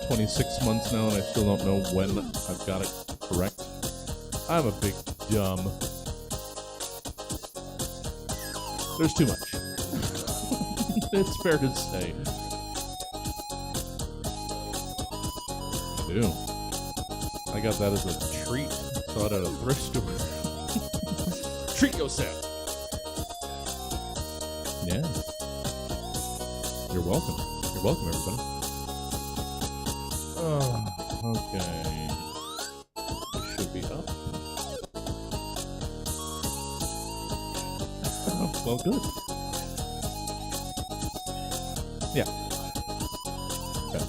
26 months now, and I still don't know when I've got it correct. I'm a big dumb. There's too much. It's fair to say. I do. I got that as a treat. Saw it at a thrift store. Treat yourself. Yeah. You're welcome. You're welcome, everybody. Oh, okay. It should be up. Oh, well, good. Yeah. Okay.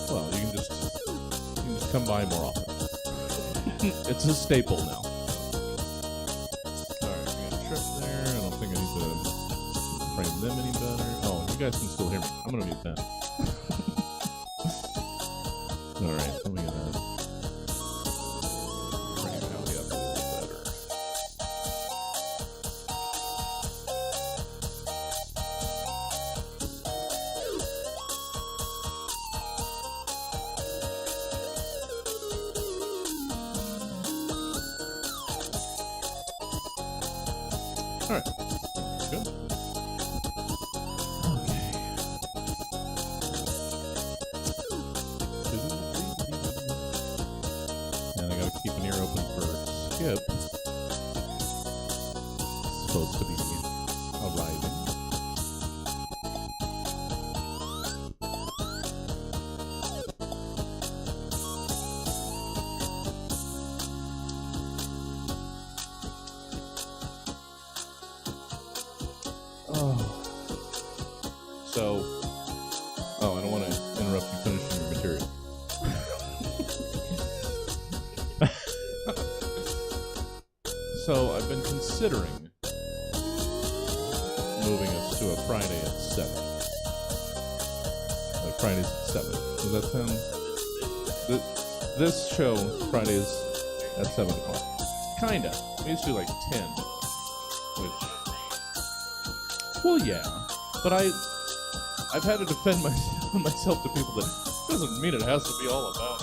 Well, you can just come by more often. It's a staple now. Alright, we got a trip there. I don't think I need to frame them any better. Oh, you guys can still hear me. I'm gonna mute that. Alright, let me frame Allie up a little better. Alright, good. Okay. And I gotta keep an ear open for Skip. Supposed to be arriving. I don't want to interrupt you finishing your material. So, I've been considering moving us to a Friday at 7. Like Fridays at 7. Does that sound... This show, Fridays at 7 o'clock. Kinda. We used to do like 10. Which... Well, yeah. But I've had to defend myself to people that doesn't mean it has to be all about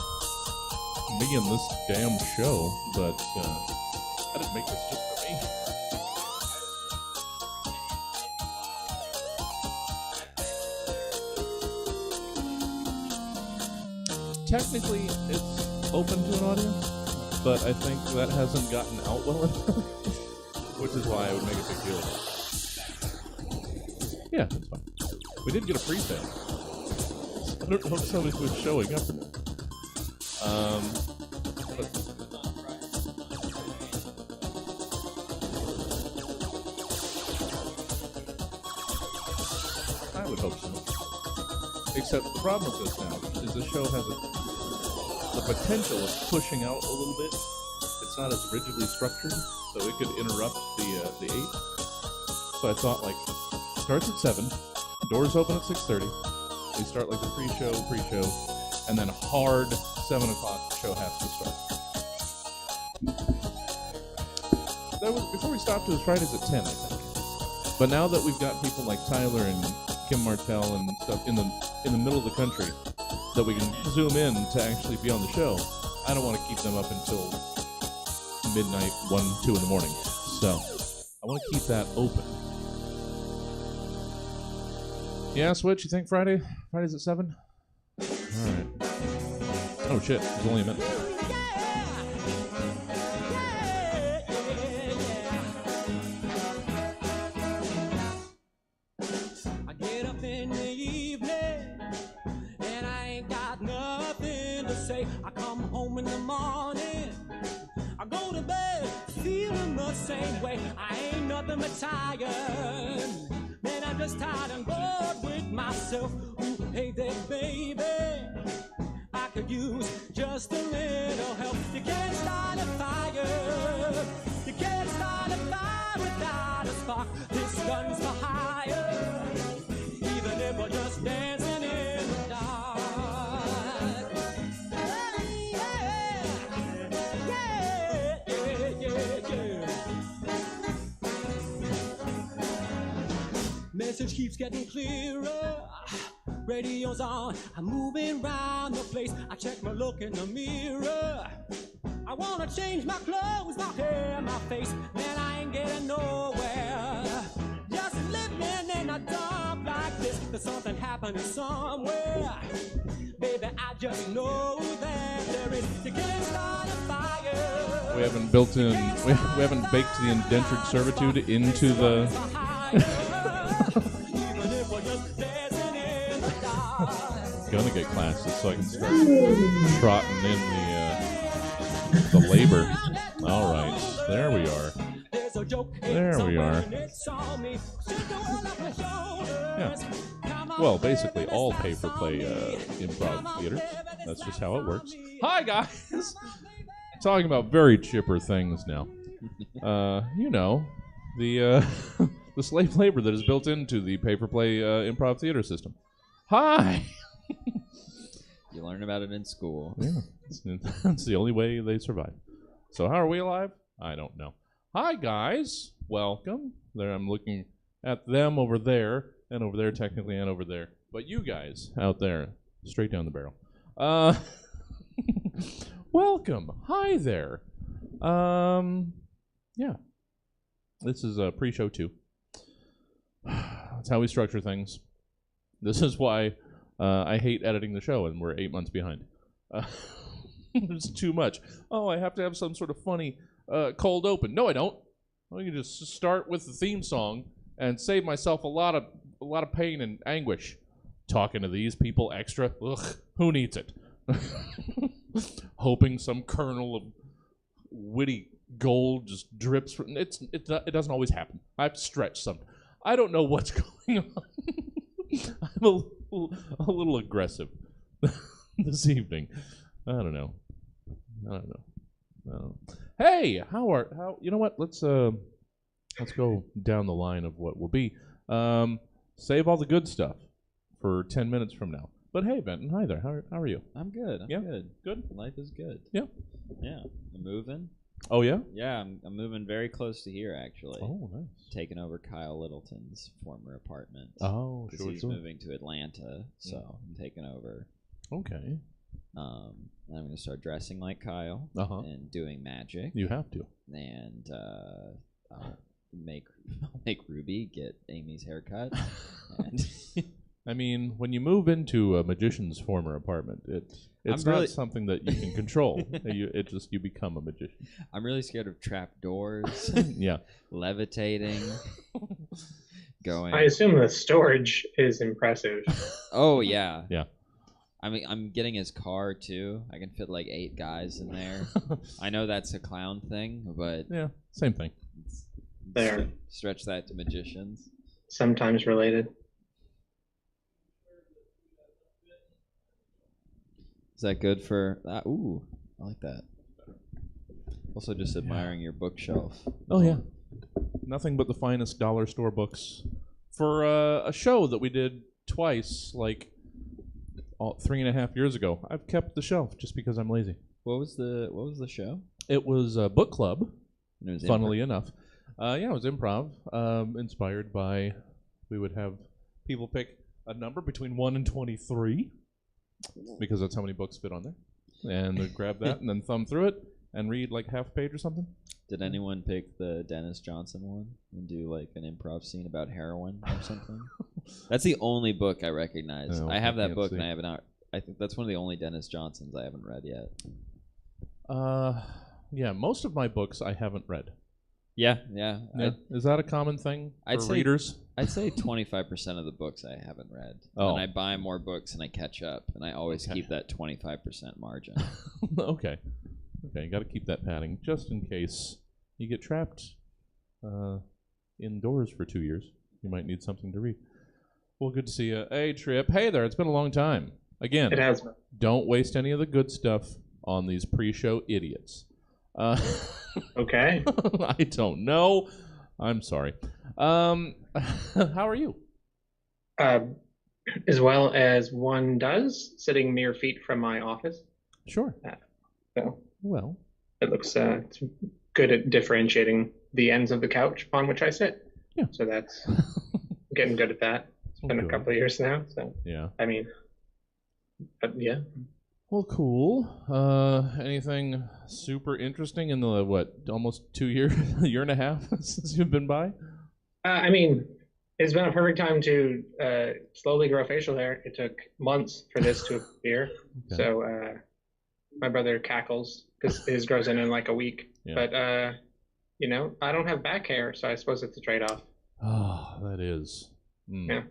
me and this damn show, but I didn't make this just for me. Technically, it's open to an audience, but I think that hasn't gotten out well enough, which is why I would make a big deal of it. Yeah, that's fine. We did get a pre-sale. I don't know if somebody was showing up or not. But I would hope so. Except the problem with this now is the show has the potential of pushing out a little bit. It's not as rigidly structured, so it could interrupt the 8. So I thought, like, starts at 7. Doors open at 6:30. We start like the pre-show, and then hard 7 o'clock the show has to start. Before we stopped, it was Fridays at 10, I think. But now that we've got people like Tyler and Kim Martell and stuff in the middle of the country that we can zoom in to actually be on the show, I don't want to keep them up until midnight, 1, 2 in the morning. So I want to keep that open. Yeah, Switch, you think Fridays at 7? Alright. Oh shit, it's only a minute. I get up in the evening and I ain't got nothing to say. I come home in the morning, I go to bed feeling the same way. I ain't nothing but tired. Man, I'm just tired and bored with myself. Ooh, hey there, baby, I could use just a little help. You can't start a fire. You can't start a fire without a spark. This gun's for hire, even if we're just dancing in the dark. Yeah. Message keeps getting clearer. radio's on. I'm moving around the place. I check my look in the mirror. I wanna change my clothes, my hair, my face. Man, I ain't getting nowhere. Just living in a dump like this. There's something happening somewhere. Baby, I just know that there is. You can't start a fire. We haven't built in. We haven't baked the indentured servitude into the. Gonna get classes so I can start trotting in the labor. All right, there we are. There we are. Yeah. Well, basically all pay-for-play improv theater. That's just how it works. Hi, guys. Talking about very chipper things now. You know, the the slave labor that is built into the pay-for-play improv theater system. Hi. You learn about it in school. Yeah, that's the only way they survive. So how are we alive? I don't know. Hi, guys. Welcome. There, I'm looking at them over there, and over there technically, and over there. But you guys out there, straight down the barrel. Welcome. Hi there. Yeah. This is a pre-show 2. That's how we structure things. This is why I hate editing the show, and we're 8 months behind. It's too much. Oh, I have to have some sort of funny cold open. No, I don't. I can just start with the theme song and save myself a lot of pain and anguish. Talking to these people extra. Ugh, who needs it? Hoping some kernel of witty gold just drips from it doesn't always happen. I've stretched some. I don't know what's going on. I'm a little aggressive this evening. I don't know. Hey, how you know what? Let's go down the line of what will be. Save all the good stuff for 10 minutes from now. But hey, Benton, hi there. How are you? I'm good. I'm good. Good. Life is good. Yeah. Yeah. I'm moving. Oh yeah. Yeah, I'm moving very close to here actually. Oh, nice. Taking over Kyle Littleton's former apartment. Oh, sure. He's moving to Atlanta, so I'm taking over. Okay. I'm going to start dressing like Kyle and doing magic. You have to. And I'll make Ruby get Amy's haircut. And I mean, when you move into a magician's former apartment, it's not something that you can control. You become a magician. I'm really scared of trap doors. Yeah. Levitating. Going. I assume the storage is impressive. Oh yeah. Yeah. I mean, I'm getting his car too. I can fit like 8 guys in there. I know that's a clown thing, but yeah, same thing. There. Stretch that to magicians. Sometimes related. Is that good for? Ooh, I like that. Also, just admiring your bookshelf. Oh yeah, nothing but the finest dollar store books for a show that we did twice, like 3.5 years ago. I've kept the shelf just because I'm lazy. What was the show? It was a book club. And it was funnily enough, it was improv, inspired by. We would have people pick a number between 1 and 23. Because that's how many books fit on there. And they'd grab that and then thumb through it and read like half a page or something. Did anyone pick the Dennis Johnson one and do like an improv scene about heroin or something? That's the only book I recognize. I have that book and I haven't. I think that's one of the only Dennis Johnsons I haven't read yet. Yeah, most of my books I haven't read. Yeah. Is that a common thing for readers? I'd say 25% of the books I haven't read. Oh. And I buy more books and I catch up, and I always keep that 25% margin. Okay, you got to keep that padding just in case you get trapped indoors for 2 years. You might need something to read. Well, good to see you. Hey, Trip. Hey there. It's been a long time. Again, it has been. Don't waste any of the good stuff on these pre-show idiots. Okay. I don't know. I'm sorry. How are you? As well as one does, sitting mere feet from my office. Sure. So well, it looks it's good at differentiating the ends of the couch upon which I sit. Yeah. So that's getting good at that. It's been a couple of years now, so yeah. I mean, but yeah. Well, cool. Anything super interesting in the almost 2 years, a year and a half since you've been by? I mean, it's been a perfect time to slowly grow facial hair. It took months for this to appear. Okay. So my brother cackles because his grows in like a week. Yeah. But you know, I don't have back hair, so I suppose it's a trade-off. Oh, that is. Yeah.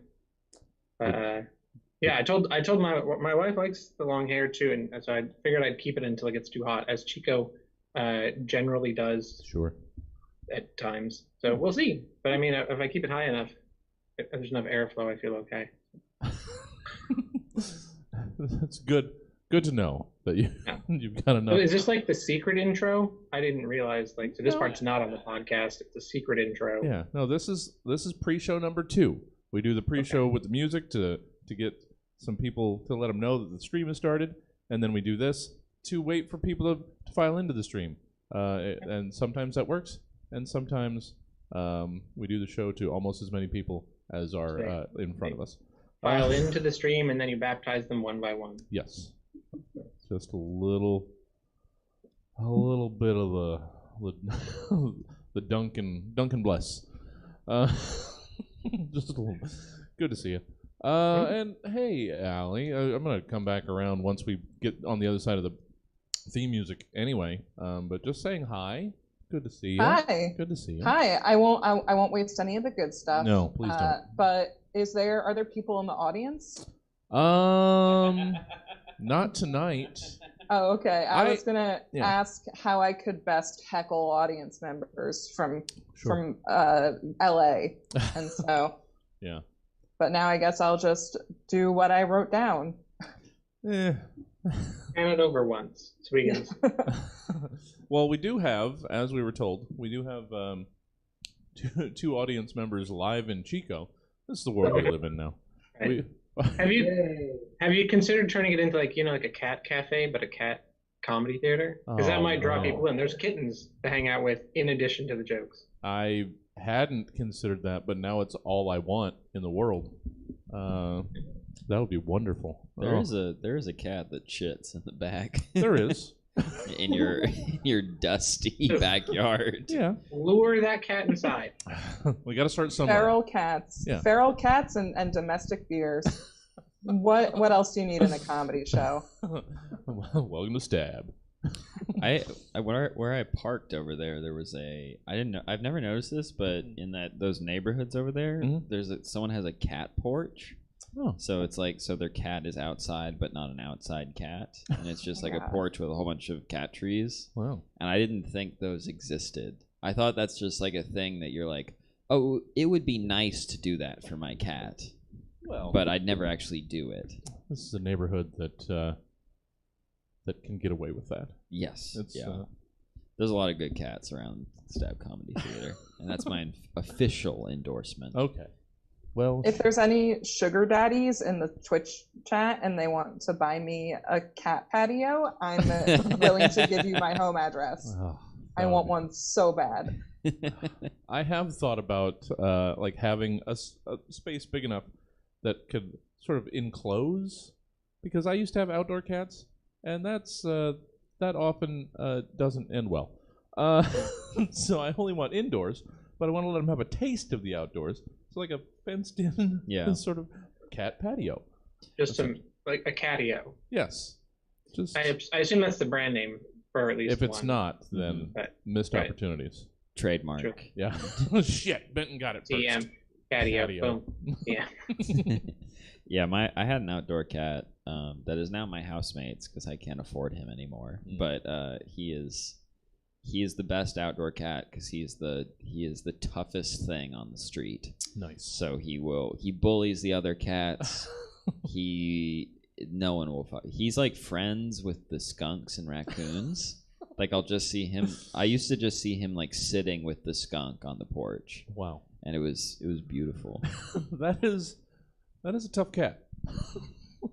Yeah, I told my wife likes the long hair too, and so I figured I'd keep it until it gets too hot, as Chico generally does. Sure. At times. So we'll see. But I mean, if I keep it high enough, if there's enough airflow, I feel okay. That's good. Good to know that you've got enough. So is this like the secret intro? I didn't realize. Like, so this part's not on the podcast. It's a secret intro. Yeah. No, this is pre-show number 2. We do the pre-show with the music to get some people to let them know that the stream has started, and then we do this to wait for people to file into the stream. And sometimes that works, and sometimes we do the show to almost as many people as are in front of us. File into the stream, and then you baptize them one by one. Yes. Just a little bit of the Duncan bless. Just a little. Good to see you. And hey, Allie, I'm gonna come back around once we get on the other side of the theme music anyway. But just saying hi. Good to see you. Hi. Good to see you. Hi. I won't waste any of the good stuff. No, please don't. But are there people in the audience? Not tonight. Oh, okay. I was gonna ask how I could best heckle audience members from LA, and so yeah. But now I guess I'll just do what I wrote down. Hand it over once, so we can. Well, we do have, as we were told, two audience members live in Chico. This is the world we live in now. Right. Have you considered turning it into like a cat cafe, but a cat comedy theater? Because that might draw people in. There's kittens to hang out with in addition to the jokes. I hadn't considered that, but now it's all I want in the world. That would be wonderful. There is a cat that shits in the back. There is. In your dusty backyard. Yeah. Lure that cat inside. We got to start somewhere. Feral cats. Yeah. Feral cats and domestic beers. What else do you need in a comedy show? Welcome to Stab. Where I parked over there was I've never noticed this, but in those neighborhoods over there, someone has a cat porch. Oh. So it's like, their cat is outside, but not an outside cat. And it's just like a porch with a whole bunch of cat trees. Wow. And I didn't think those existed. I thought that's just like a thing that you're like, oh, it would be nice to do that for my cat. Well, but I'd never actually do it. This is a neighborhood that can get away with that. Yes. There's a lot of good cats around Stab Comedy Theater. And that's my official endorsement. Okay. Well, if there's any sugar daddies in the Twitch chat and they want to buy me a cat patio, I'm willing to give you my home address. Oh, I want one so bad. I have thought about like having a space big enough that could sort of enclose, because I used to have outdoor cats, and that's that often doesn't end well. So I only want indoors, but I want to let them have a taste of the outdoors. So like a fenced-in sort of cat patio. Just like a catio. Yes. I assume that's the brand name for at least if it's one. Not, then missed opportunities. Trademark. True. Yeah. Shit, Benton got it first. TM. Catio. Boom. Yeah. Yeah, I had an outdoor cat that is now my housemate's because I can't afford him anymore. But he is the best outdoor cat because he is the toughest thing on the street. Nice. So he bullies the other cats. No one will fight. He's like friends with the skunks and raccoons. Like I'll just see him. I used to just see him like sitting with the skunk on the porch. Wow. And it was beautiful. That is a tough cat.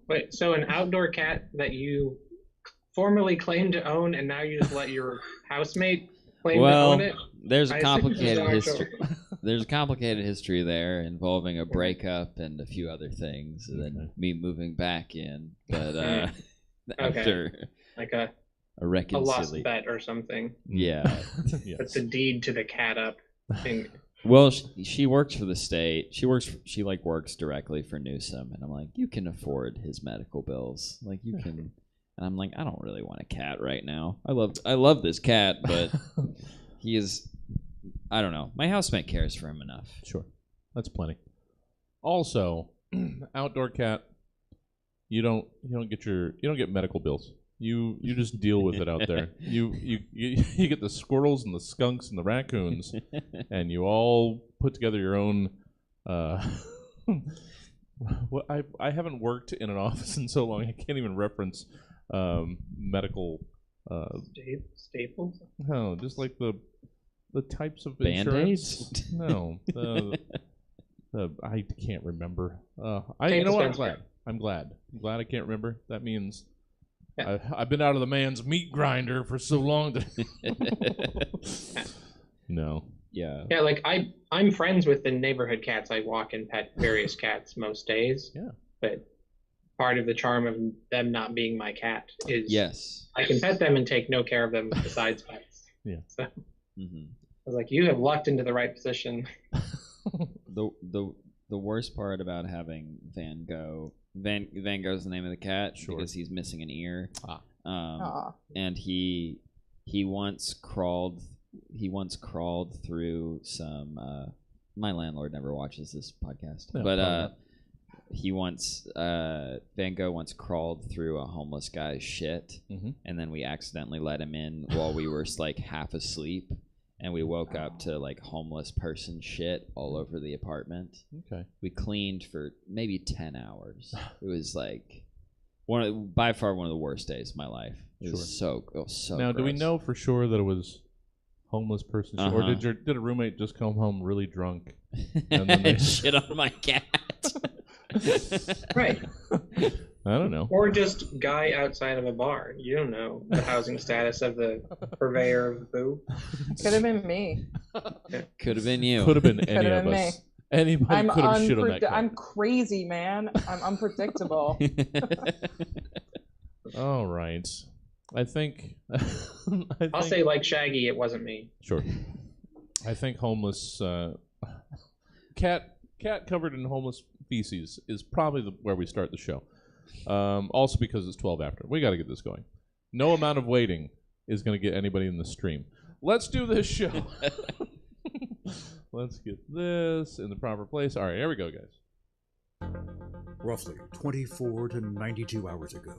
Wait, so an outdoor cat that you formerly claimed to own, and now you just let your housemate claim to own it? There's a complicated history. there's a complicated history there involving a breakup and a few other things, and then me moving back in. But after like a reconciliation, lost bet or something. Yeah. Yes. Put the deed to the cat up. Well, she works for the state. She works directly for Newsom, and I'm like, you can afford his medical bills. Like you can, and I'm like, I don't really want a cat right now. I love this cat, but he is. I don't know. My housemate cares for him enough. Sure, that's plenty. Also, outdoor cat, you don't get medical bills. You just deal with it out there. You get the squirrels and the skunks and the raccoons, and you all put together your own. Well, I haven't worked in an office in so long I can't even reference medical. Staples. No, just like the types of Band-Aids? insurance. No, I can't remember. You Pain know what? dispenser. I'm glad I can't remember. That means I've been out of the man's meat grinder for so long. No. Yeah. Yeah, like I'm friends with the neighborhood cats. I walk and pet various cats most days. Yeah. But part of the charm of them not being my cat is Yes. I can pet them and take no care of them besides pets. Yeah. So Mm-hmm. I was like, you have lucked into the right position. The worst part about having Van Gogh is the name of the cat because he's missing an ear. And he once crawled through some my landlord never watches this podcast. Van Gogh once crawled through a homeless guy's shit, and then we accidentally let him in while we were like half asleep, and we woke up to like homeless person shit all over the apartment. Okay. We cleaned for maybe 10 hours. It was like by far one of the worst days of my life. It was so Now, gross. do we know for sure that it was homeless person shit, or did a roommate just come home really drunk and then they shit on my cat? Right. I don't know. Or just guy outside of a bar. You don't know the housing status of the purveyor of the poo. Could have been me. Could have been you. Could have been any Could have of been us. Anybody could have shit on that cat. I'm crazy, man. I'm unpredictable. All right. I think I'll say like Shaggy, it wasn't me. Sure. I think homeless cat covered in homeless feces is probably where we start the show. Also because it's 12 after. We got to get this going. No amount of waiting is going to get anybody in the stream. Let's do this show. Let's get this in the proper place. All right, here we go, guys. Roughly 24 to 92 hours ago,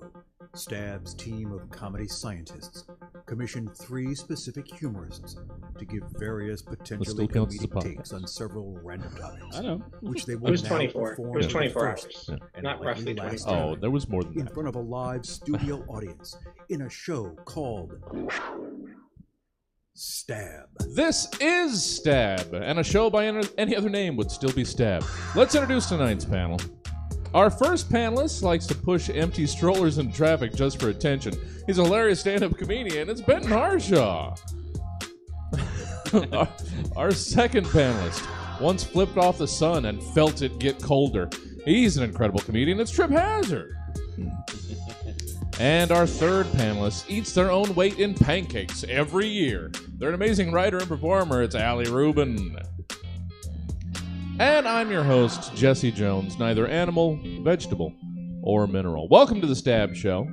Stab's team of comedy scientists commissioned 3 specific humorists to give various potentially comedic takes on several random topics. I know. Which they It will was now 24. perform It was for the 24 first hours. and Not likely roughly last 24. Oh, time there was more than in that. front of a live studio audience in a show called Stab. This is Stab, and a show by any other name would still be Stab. Let's introduce tonight's panel. Our first panelist likes to push empty strollers in traffic just for attention. He's a hilarious stand-up comedian. It's Benton Harshaw. Our second panelist once flipped off the sun and felt it get colder. He's an incredible comedian. It's Trip Hazard. And our third panelist eats their own weight in pancakes every year. They're an amazing writer and performer. It's Allie Rubin. And I'm your host, Jesse Jones, neither animal, vegetable, or mineral. Welcome to the Stab Show.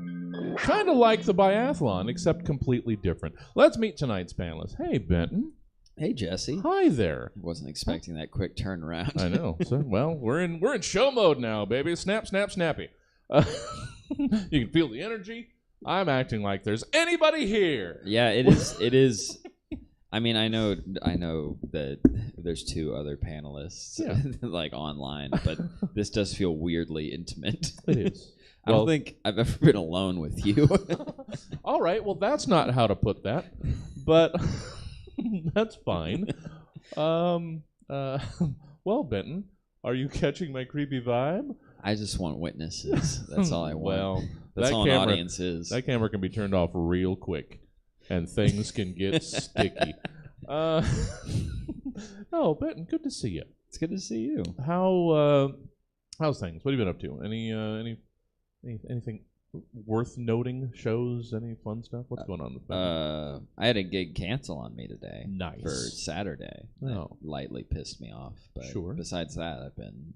Kind of like the biathlon, except completely different. Let's meet tonight's panelists. Hey, Benton. Hey, Jesse. Hi there. Wasn't expecting that quick turnaround. I know. So, well, we're in show mode now, baby. Snap, snap, snappy. You can feel the energy. I'm acting like there's anybody here. Yeah, it is. I mean, I know that there's 2 other panelists, like online, but this does feel weirdly intimate. It is. I don't think I've ever been alone with you. All right, well, that's not how to put that, but that's fine. Well, Benton, are you catching my creepy vibe? I just want witnesses. That's all I want. Well, that's all camera, an audience is. That camera can be turned off real quick, and things can get sticky. Oh, Benton, good to see you. It's good to see you. How's things? What have you been up to? Anything worth noting? Shows? Any fun stuff? What's going on with Benton? I had a gig cancel on me today. Nice. For Saturday. Oh. That lightly pissed me off. But sure. Besides that, I've been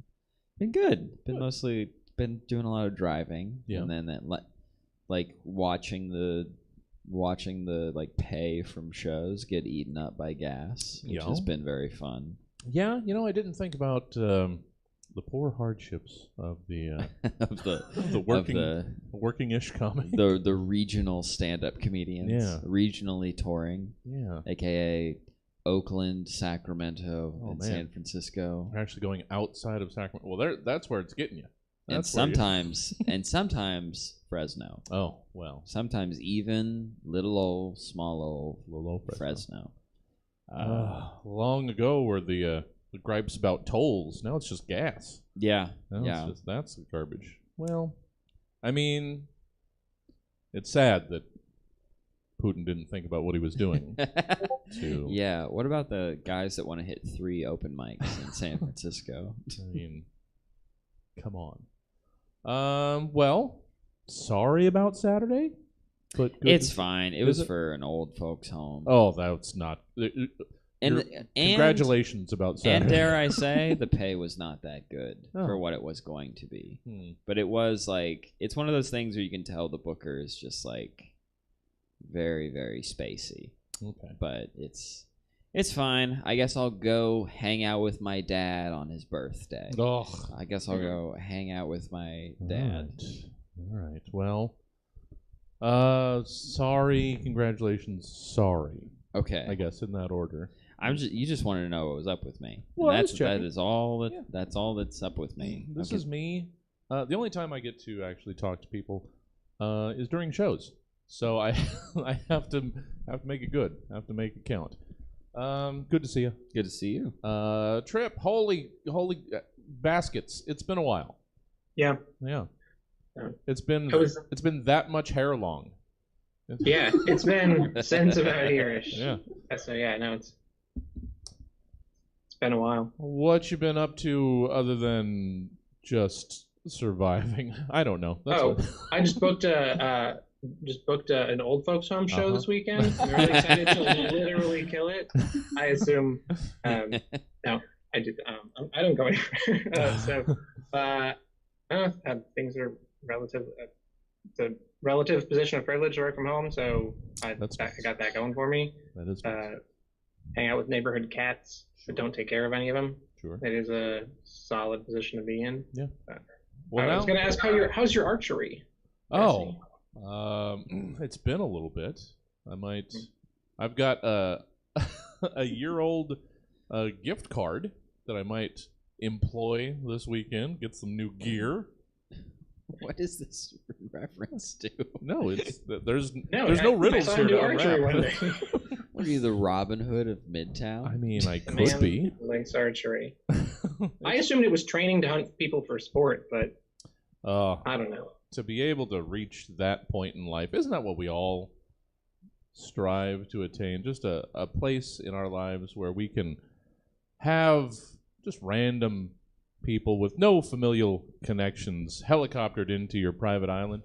good. Mostly been doing a lot of driving. Yeah. And then like watching the like pay from shows get eaten up by gas, which has been very fun. Yeah, I didn't think about the poor hardships of the working-ish comic. The regional stand-up comedians. Yeah. Regionally touring. Yeah. AKA Oakland, Sacramento, and man. San Francisco. We're actually going outside of Sacramento. Well, that's where it's getting you. And sometimes Fresno. Oh, well. Sometimes even little old Fresno. Long ago were the gripes about tolls. Now it's just gas. Yeah. Now that's garbage. Well, I mean, it's sad that Putin didn't think about what he was doing. Yeah. What about the guys that want to hit 3 open mics in San Francisco? I mean, come on. Well, sorry about Saturday, but good it's fine. It was for an old folks' home. Oh, that's not. And congratulations about Saturday. And dare I say, the pay was not that good for what it was going to be. But it was like, it's one of those things where you can tell the booker is just like very, very spacey. Okay. But it's fine. I guess I'll go hang out with my dad on his birthday. Oh. I guess I'll go hang out with my dad. All right. Well, sorry, congratulations, sorry. Okay. I guess in that order. You just wanted to know what was up with me. Well, that is all that's all that's up with me. This is me. The only time I get to actually talk to people is during shows. So I have to make it good. I have to make it count. Good to see you. Good to see you. Trip, holy baskets. It's been a while. Yeah. It's been that much hair long. Yeah, it's been since about here-ish. Yeah. So yeah, no, it's been a while. What you been up to other than just surviving? I don't know. I just booked an old folks home show this weekend. I'm really excited to literally kill it. I assume. No, I did. I don't go anywhere. Things are relative. It's a relative position of privilege to work from home, so I got that going for me. That is hang out with neighborhood cats, but don't take care of any of them. Sure. It is a solid position to be in. Yeah. I was going to ask how's your archery? It's been a little bit. I've got a year-old gift card that I might employ this weekend. Get some new gear. What is this reference to? No, there's no riddles here to unwrap. What are you, the Robin Hood of Midtown? I mean, I could be. Links archery. I assumed it was training to hunt people for sport, but I don't know. To be able to reach that point in life, isn't that what we all strive to attain? Just a place in our lives where we can have just random people with no familial connections helicoptered into your private island.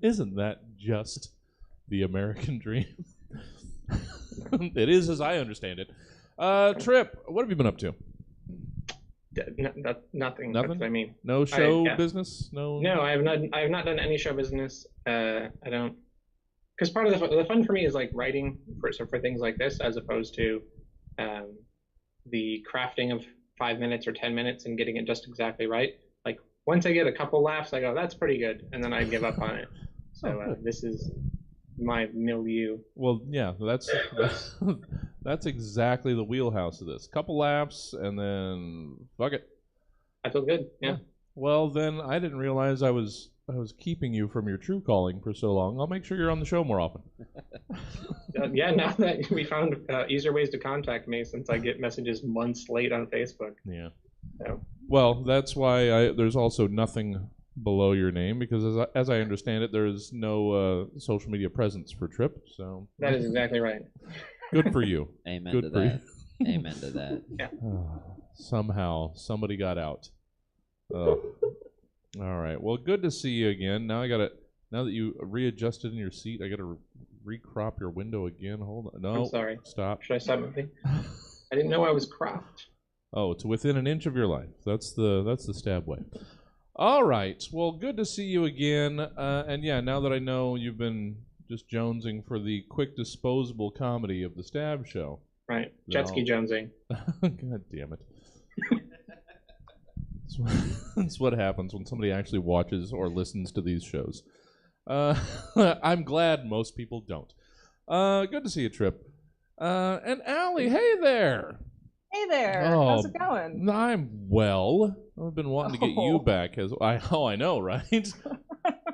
Isn't that just the American dream? It is, as I understand it. Trip, what have you been up to? Nothing. Nothing? That's what I mean. No show business? No, I have not done any show business. I don't, because part of the fun for me is like writing for things like this, as opposed to the crafting of 5 minutes or 10 minutes and getting it just exactly right. Like once I get a couple laughs, I go, that's pretty good, and then I give up on it. So this is my milieu. Well, yeah, that's exactly the wheelhouse of this. Couple laughs and then fuck it. I feel good. Yeah. Well, then I didn't realize I was keeping you from your true calling for so long. I'll make sure you're on the show more often. Yeah, now that we found easier ways to contact me, since I get messages months late on Facebook. Yeah. So. Well, that's why there's also nothing below your name, because as I understand it, there is no social media presence for Trip. So that is exactly right. Good for you. Amen Good to for that. Amen to that. Yeah. Somehow somebody got out. Oh. All right. Well, good to see you again. Now that you readjusted in your seat, I gotta recrop your window again. Hold on. No. I'm sorry. Stop. Should I stop moving? I didn't know I was cropped. Oh, it's within an inch of your life. That's the stab way. All right. Well, good to see you again. And yeah, now that I know you've been just jonesing for the quick disposable comedy of the Stab Show. Right. Jet ski jonesing. God damn it. That's what happens when somebody actually watches or listens to these shows. I'm glad most people don't. Good to see you, Trip. And Allie, hey there. Hey there. Oh, How's it going? I'm well. I've been wanting to get you back. I know, right?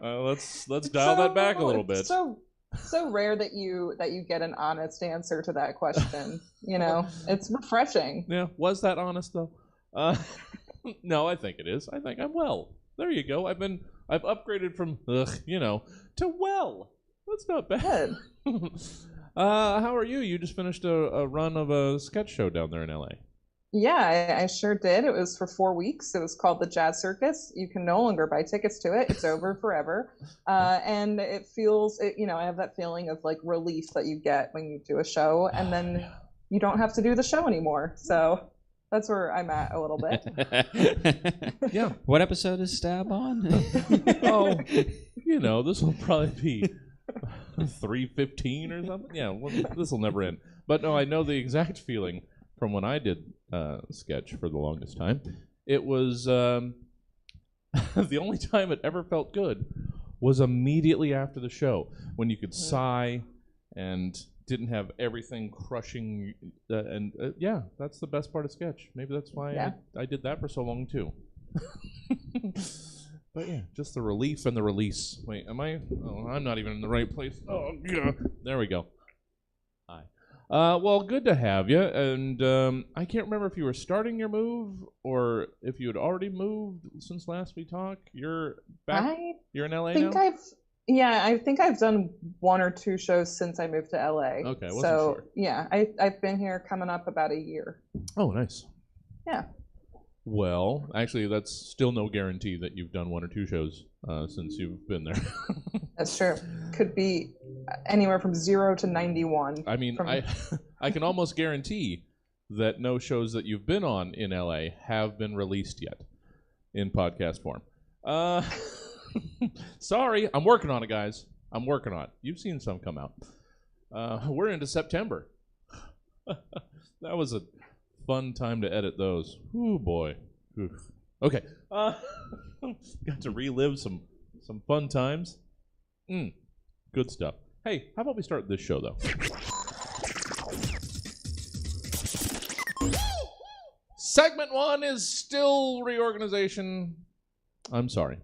Let's dial that back a little bit. So rare that you get an honest answer to that question. You know, it's refreshing. Yeah, was that honest though? No, I think it is. I think I'm well. There you go. I've upgraded from to well. That's not bad. Good. How are you? You just finished a run of a sketch show down there in LA. Yeah, I sure did. It was for 4 weeks. It was called the Jazz Circus. You can no longer buy tickets to it. It's over forever. And it feels, I have that feeling of like relief that you get when you do a show, and then you don't have to do the show anymore. So that's where I'm at a little bit. Yeah. What episode is Stab on? Oh, this will probably be 3:15 or something. Yeah, well, this will never end. But no, I know the exact feeling from when I did sketch for the longest time. It was the only time it ever felt good was immediately after the show, when you could sigh and didn't have everything crushing. Yeah, that's the best part of sketch. Maybe that's why I did that for so long too. But yeah, just the relief and the release. Wait, am I? Oh, I'm not even in the right place. Oh, yeah. There we go. Hi. Well, good to have you. And I can't remember if you were starting your move or if you had already moved since last we talked. You're back. You're in LA now? I think I've done 1 or 2 shows since I moved to LA. Okay, wasn't so sure. Yeah, I've been here coming up about a year. Oh, nice. Yeah. Well, actually, that's still no guarantee that you've done 1 or 2 shows since you've been there. That's true. Could be anywhere from 0 to 91. I mean, I can almost guarantee that no shows that you've been on in LA have been released yet in podcast form. Sorry, I'm working on it, guys. I'm working on it. You've seen some come out. We're into September. That was a fun time to edit those. Ooh, boy. Oof. Okay. Got to relive some fun times. Good stuff. Hey, how about we start this show, though? Segment 1 is still reorganization. I'm sorry.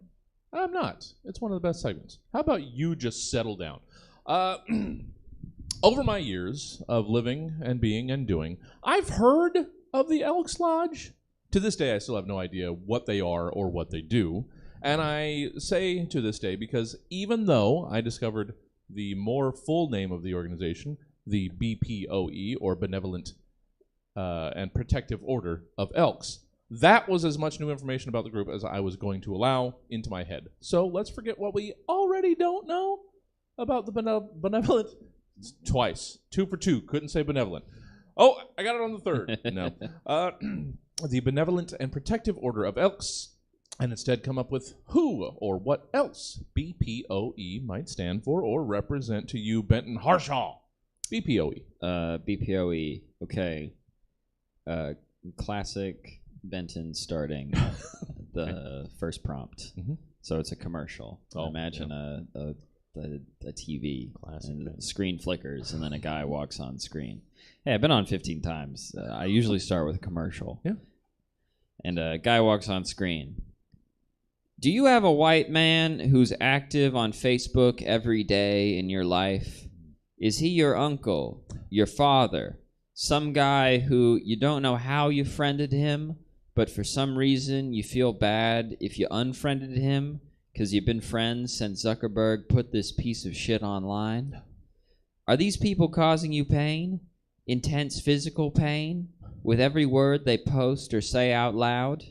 I'm not. It's one of the best segments. How about you just settle down? Over my years of living and being and doing, I've heard of the Elks Lodge. To this day, I still have no idea what they are or what they do. And I say to this day because even though I discovered the more full name of the organization, the BPOE, or Benevolent and Protective Order of Elks, that was as much new information about the group as I was going to allow into my head. So let's forget what we already don't know about the Benevolent. Twice. 2 for 2. Couldn't say benevolent. Oh, I got it on the third. No. The Benevolent and Protective Order of Elks, and instead come up with who or what else BPOE might stand for or represent to you, Benton Harshaw. BPOE. BPOE. Okay. Classic Benton starting the first prompt. Mm-hmm. So it's a commercial. Imagine a TV, and the screen flickers, and then a guy walks on screen. Hey, I've been on 15 times. I usually start with a commercial. Yeah. And a guy walks on screen. Do you have a white man who's active on Facebook every day in your life? Is he your uncle, your father, some guy who you don't know how you friended him, but for some reason you feel bad if you unfriended him because you've been friends since Zuckerberg put this piece of shit online? Are these people causing you pain? intense physical pain with every word they post or say out loud.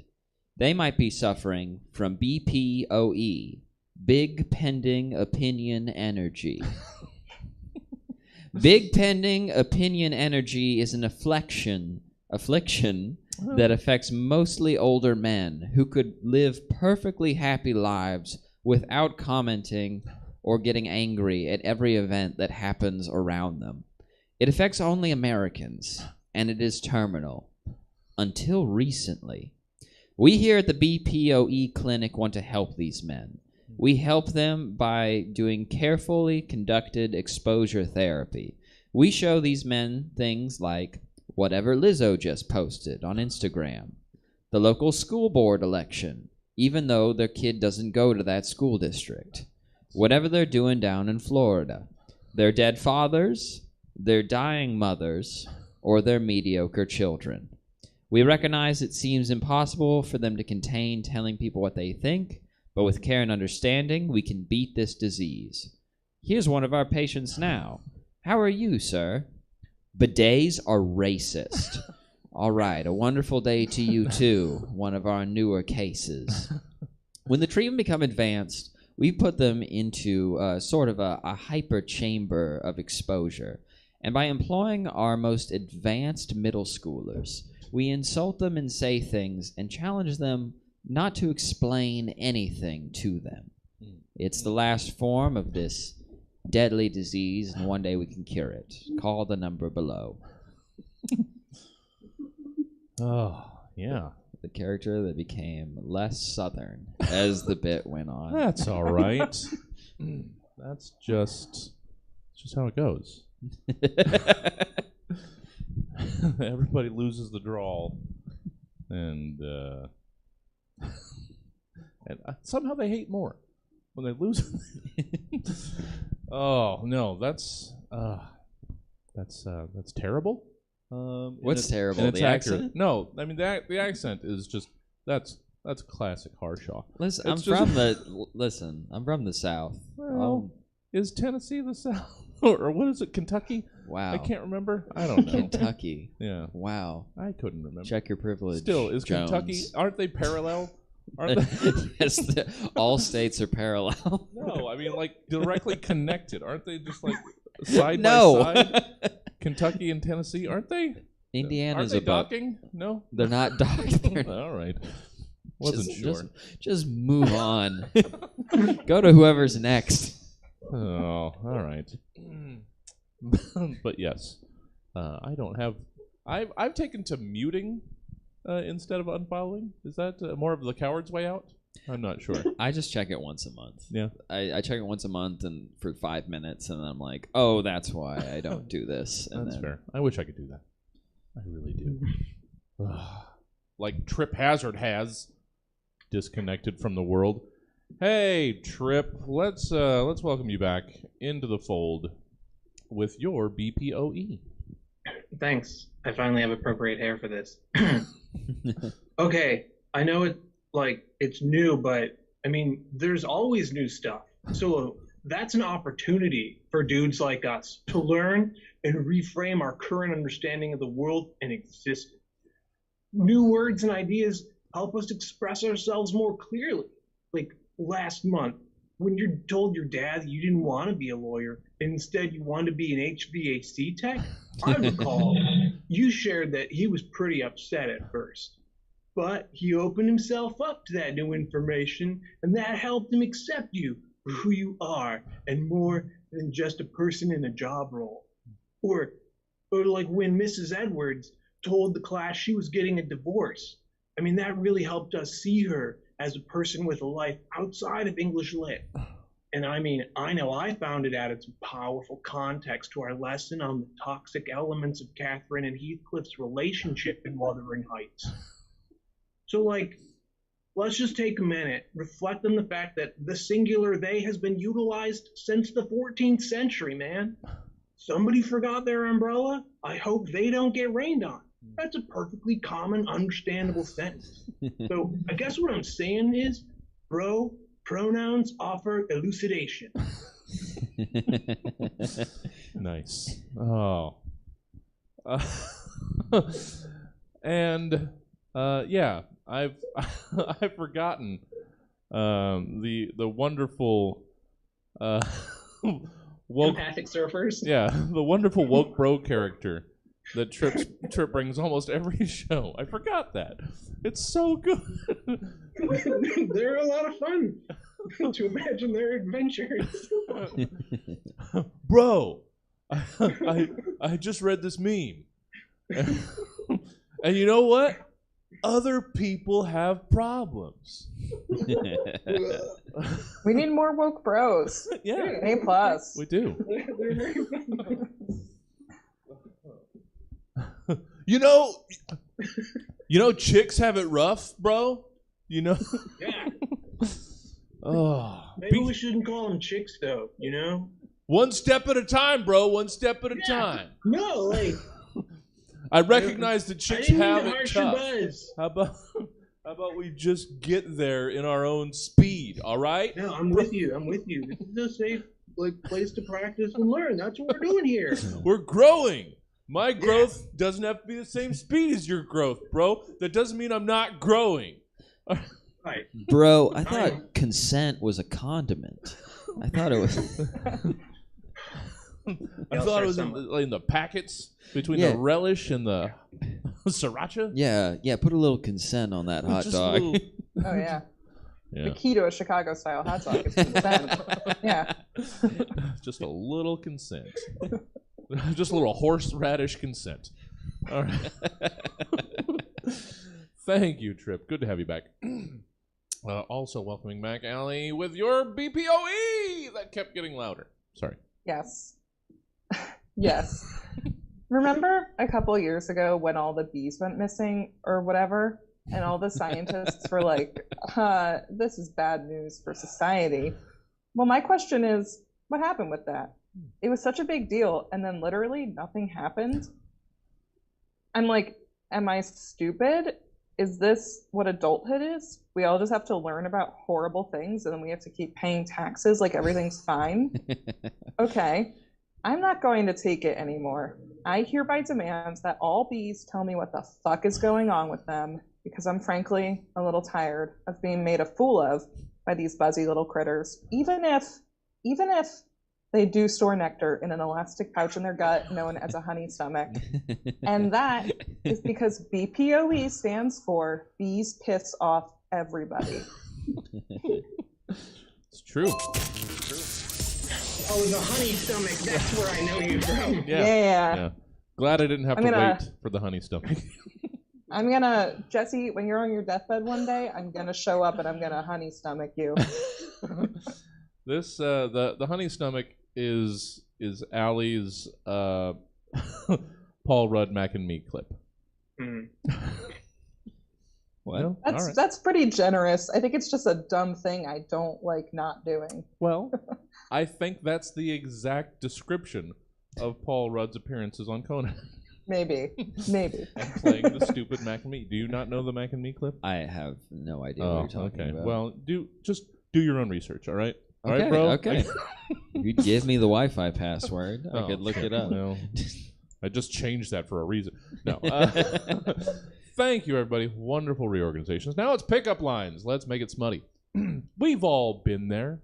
They might be suffering from BPOE, Big Pending Opinion Energy. Big Pending Opinion Energy is an affliction that affects mostly older men who could live perfectly happy lives without commenting or getting angry at every event that happens around them. It affects only Americans, and it is terminal. Until recently. We here at the BPOE clinic want to help these men. We help them by doing carefully conducted exposure therapy. We show these men things like whatever Lizzo just posted on Instagram, the local school board election, even though their kid doesn't go to that school district, whatever they're doing down in Florida, their dead fathers, their dying mothers, or their mediocre children. We recognize it seems impossible for them to contain telling people what they think, but with care and understanding, we can beat this disease. Here's one of our patients now. How are you, sir? Bidets are racist. All right, a wonderful day to you, too, one of our newer cases. When the treatment become advanced, we put them into sort of a hyper chamber of exposure. And by employing our most advanced middle schoolers, we insult them and say things and challenge them not to explain anything to them. It's the last form of this deadly disease, and one day we can cure it. Call the number below. Oh, yeah. The character that became less southern as the bit went on. That's all right. That's just how it goes. Everybody loses the drawl, and somehow they hate more when they lose. Oh no, that's terrible. What's terrible? The accent? No, I mean the accent is just that's classic Harshaw. Listen, I'm from the South. Well, is Tennessee the South? Or what is it, Kentucky? Wow. I can't remember. I don't know. Kentucky. Yeah. Wow. I couldn't remember. Check your privilege. Still, is Jones. Kentucky, aren't they parallel? Aren't they? Yes, all states are parallel. No, I mean like directly connected. Aren't they just like side by side? Kentucky and Tennessee, aren't they? Indiana's aren't they docking? No? They're not docking. All right. Wasn't sure. Just move on. Go to whoever's next. Oh, all right. But yes, I don't have. I've taken to muting instead of unfollowing. Is that more of the coward's way out? I'm not sure. I just check it once a month. Yeah, I check it once a month and for 5 minutes, and then I'm like, oh, that's why I don't do this. And that's fair. I wish I could do that. I really do. Like Trip Hazard has disconnected from the world. Hey, Trip, let's welcome you back into the fold with your BPOE. Thanks. I finally have appropriate hair for this. Okay, I know it's new, but I mean, there's always new stuff. So that's an opportunity for dudes like us to learn and reframe our current understanding of the world and existence. New words and ideas help us express ourselves more clearly. Like last month, when you told your dad you didn't want to be a lawyer, instead you wanted to be an HVAC tech, I recall you shared that he was pretty upset at first. But he opened himself up to that new information, and that helped him accept you for who you are, and more than just a person in a job role. Or like when Mrs. Edwards told the class she was getting a divorce. I mean, that really helped us see her as a person with a life outside of English Lit. And I mean, I know I found it added some powerful context to our lesson on the toxic elements of Catherine and Heathcliff's relationship in Wuthering Heights. So let's just take a minute, reflect on the fact that the singular they has been utilized since the 14th century, man. Somebody forgot their umbrella? I hope they don't get rained on. That's a perfectly common, understandable sentence. So I guess what I'm saying is, bro, pronouns offer elucidation. Nice. Oh. And yeah, I've I've forgotten the wonderful woke Empathic surfers. yeah the wonderful woke bro character that Trip brings almost every show. I forgot that. It's so good. They're a lot of fun to imagine their adventures. Bro, I just read this meme. And you know what? Other people have problems. We need more woke bros. Yeah. A plus. We do. They're very fun. You know, chicks have it rough, bro. You know. Yeah. Oh, Maybe we shouldn't call them chicks, though. You know. one step at a time, bro. One step at a time. No, like. I recognize that chicks have it tough. Buzz. How about we just get there in our own speed? All right. No, I'm with you. This is a safe place to practice and learn. That's what we're doing here. We're growing. My growth doesn't have to be the same speed as your growth, bro. That doesn't mean I'm not growing. Right. Bro, I thought consent was a condiment. I thought it was. I thought it was in the packets between the relish and the sriracha. Yeah. Put a little consent on that hot dog. Oh yeah. The key to a Chicago style hot dog is consent. Yeah. Just a little consent. Just a little horseradish consent. All right. Thank you, Trip. Good to have you back. Also welcoming back Allie with your BPOE that kept getting louder. Sorry. Yes. Yes. Remember a couple years ago when all the bees went missing or whatever, and all the scientists were like, this is bad news for society. Well, my question is, what happened with that? It was such a big deal, and then literally nothing happened. I'm like, am I stupid? Is this what adulthood is? We all just have to learn about horrible things, and then we have to keep paying taxes like everything's fine? Okay. I'm not going to take it anymore. I hereby demand that all bees tell me what the fuck is going on with them, because I'm frankly a little tired of being made a fool of by these buzzy little critters, even if they do store nectar in an elastic pouch in their gut known as a honey stomach. And that is because BPOE stands for bees piss off everybody. It's true. Oh, the honey stomach. That's where I know you from. Yeah. Glad I didn't have to wait for the honey stomach. I'm gonna, Jesse, when you're on your deathbed one day, I'm gonna show up and I'm gonna honey stomach you. This the honey stomach is Allie's Paul Rudd Mac and Me clip. Mm. Well, that's pretty generous. I think it's just a dumb thing I don't like not doing. Well, I think that's the exact description of Paul Rudd's appearances on Conan. Maybe. And playing the stupid Mac and Me. Do you not know the Mac and Me clip? I have no idea what you're talking about. Well, just do your own research, all right? All okay, right, bro? Okay. You'd give me the Wi-Fi password. I could look it up. No. I just changed that for a reason. No. Thank you, everybody. Wonderful reorganizations. Now it's pickup lines. Let's make it smutty. We've all been there.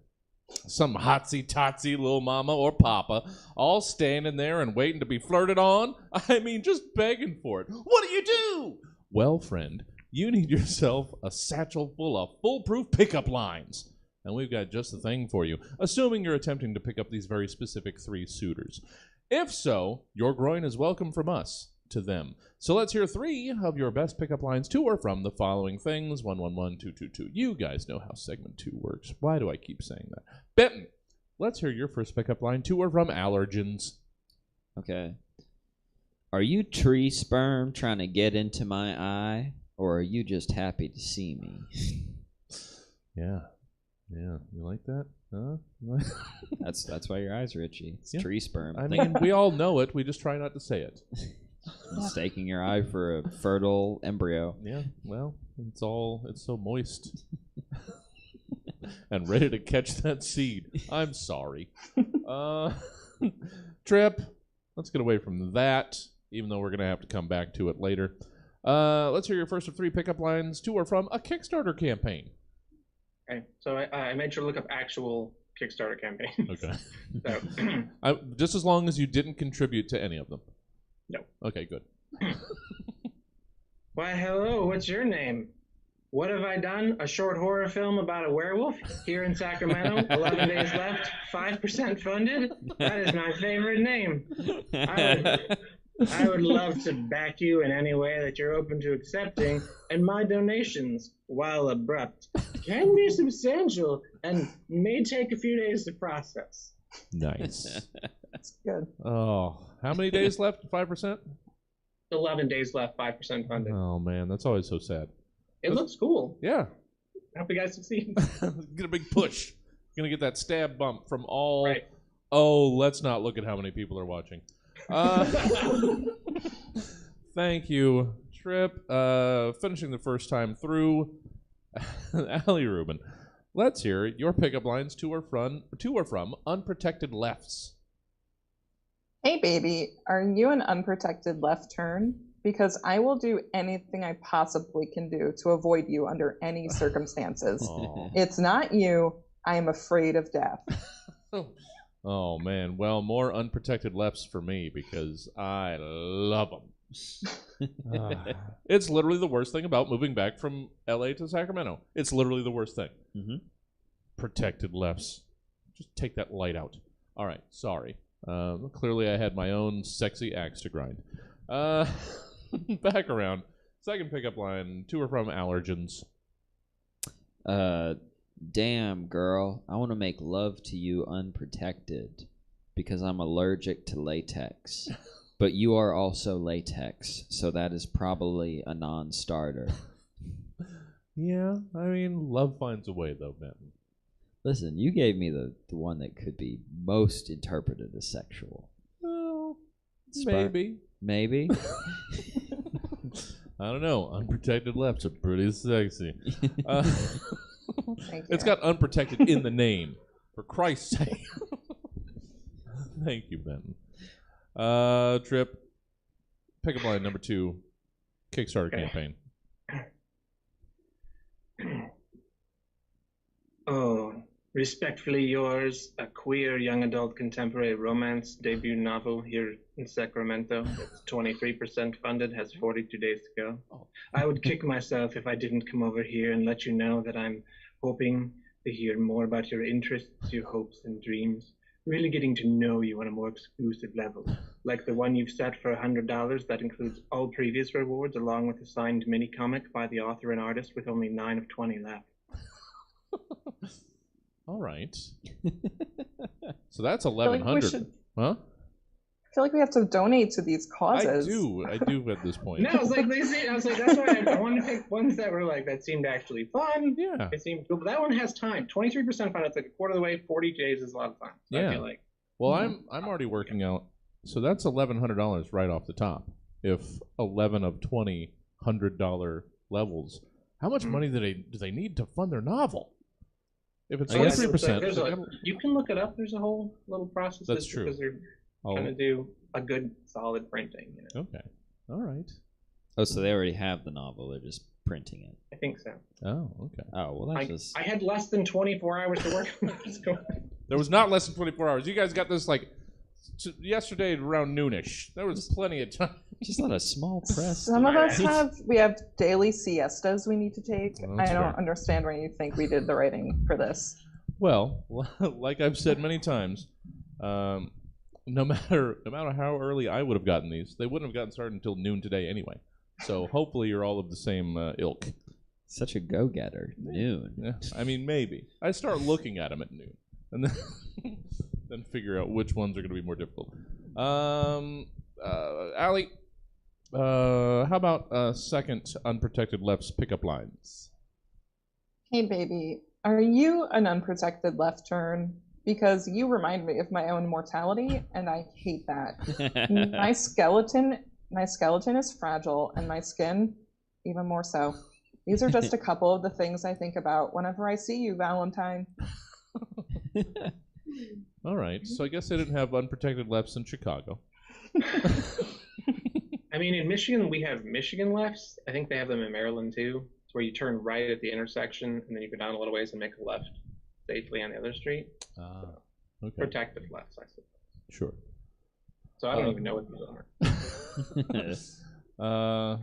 Some hotsy-totsy little mama or papa all standing there and waiting to be flirted on. I mean, just begging for it. What do you do? Well, friend, you need yourself a satchel full of foolproof pickup lines. And we've got just the thing for you, assuming you're attempting to pick up these very specific 3 suitors. If so, your groin is welcome from us to them. So let's hear 3 of your best pickup lines to or from the following things. 111 222. You guys know how segment 2 works. Why do I keep saying that? Benton, let's hear your first pickup line to or from allergens. Okay. Are you tree sperm trying to get into my eye, or are you just happy to see me? Yeah. Yeah. You like that? Huh? That's why your eyes are itchy. It's tree sperm. I mean, we all know it. We just try not to say it. Mistaking your eye for a fertile embryo. Yeah, well, it's so moist and ready to catch that seed. I'm sorry. Trip, let's get away from that. even though we're going to have to come back to it later. Let's hear your first of 3 pickup lines. 2 are from a Kickstarter campaign. Okay, so I made sure to look up actual Kickstarter campaigns. Okay. So. Just as long as you didn't contribute to any of them. No. Okay, good. Why, hello, what's your name? What have I done? A short horror film about a werewolf here in Sacramento. 11 days left, 5% funded. That is my favorite name. I would love to back you in any way that you're open to accepting, and my donations, while abrupt, can be substantial and may take a few days to process. Nice. That's good. Oh, how many days left? 5%? 11 days left, 5% funded. Oh, man, that's always so sad. It looks cool. Yeah. I hope you guys succeed. Get a big push. Gonna get that stab bump from all. Right. Oh, let's not look at how many people are watching. Thank you, Trip. Finishing the first time through, Allie Rubin. Let's hear your pickup lines. 2 are from unprotected lefts. Hey, baby, are you an unprotected left turn? Because I will do anything I possibly can do to avoid you under any circumstances. It's not you. I am afraid of death. Oh, man. Well, more unprotected lefts for me because I love them. It's literally the worst thing about moving back from LA to Sacramento. It's literally the worst thing. Mm-hmm. Protected lefts. Just take that light out. All right. Sorry. Clearly I had my own sexy axe to grind. Back around. Second pickup line. 2 are from allergens. Damn, girl. I want to make love to you unprotected because I'm allergic to latex. But you are also latex, so that is probably a non-starter. Yeah, I mean, love finds a way, though, Benton. Listen, you gave me the one that could be most interpreted as sexual. Well, maybe. Maybe? I don't know. Unprotected lefts are pretty sexy. It's got unprotected in the name. For Christ's sake. Thank you, Benton. Trip. Pickup line number 2. Kickstarter campaign. Oh, respectfully yours, a queer young adult contemporary romance debut novel here in Sacramento. It's 23% funded, has 42 days to go. I would kick myself if I didn't come over here and let you know that I'm hoping to hear more about your interests, your hopes and dreams. Really getting to know you on a more exclusive level, like the one you've set for $100 that includes all previous rewards along with a signed mini comic by the author and artist with only 9 of 20 left. All right. So that's 1,100. Huh? I feel like we have to donate to these causes. I do at this point. No, I was like, that's why I wanted to pick ones that were like, that seemed actually fun. Yeah. It seemed cool, but that one has time. 23% fun. It's like a quarter of the way. 40 days is a lot of fun. So yeah. I feel like. Well, I'm already working out. So that's $1,100 right off the top. If 11 of 20 $100 levels, how much money do they need to fund their novel? If it's 23%, you can look it up. There's a whole little process. That's true. Because they're trying to do a good, solid printing. You know? Okay. All right. Oh, so they already have the novel. They're just printing it. I think so. Oh, okay. Oh, well, that's I had less than 24 hours to work. There was not less than 24 hours. You guys got this like yesterday around noonish. There was plenty of time. Just not a small press. Some of us have daily siestas we need to take. Oh, I don't understand why you think we did the writing for this. Well, like I've said many times, no matter how early I would have gotten these, they wouldn't have gotten started until noon today anyway. So hopefully you're all of the same ilk. Such a go-getter. Noon. Yeah, I mean, maybe. I start looking at them at noon, and then then figure out which ones are going to be more difficult. Allie, how about second unprotected left's pickup lines? Hey, baby, are you an unprotected left turn? Because you remind me of my own mortality, and I hate that. My skeleton is fragile, and my skin even more so. These are just a couple of the things I think about whenever I see you, Valentine. All right, so I guess they didn't have unprotected lefts in Chicago. mean, in Michigan, we have Michigan lefts. I think they have them in Maryland too. It's where you turn right at the intersection and then you go down a little ways and make a left safely on the other street. Okay. Protected lefts, I suppose. Sure. So I don't even know what these are.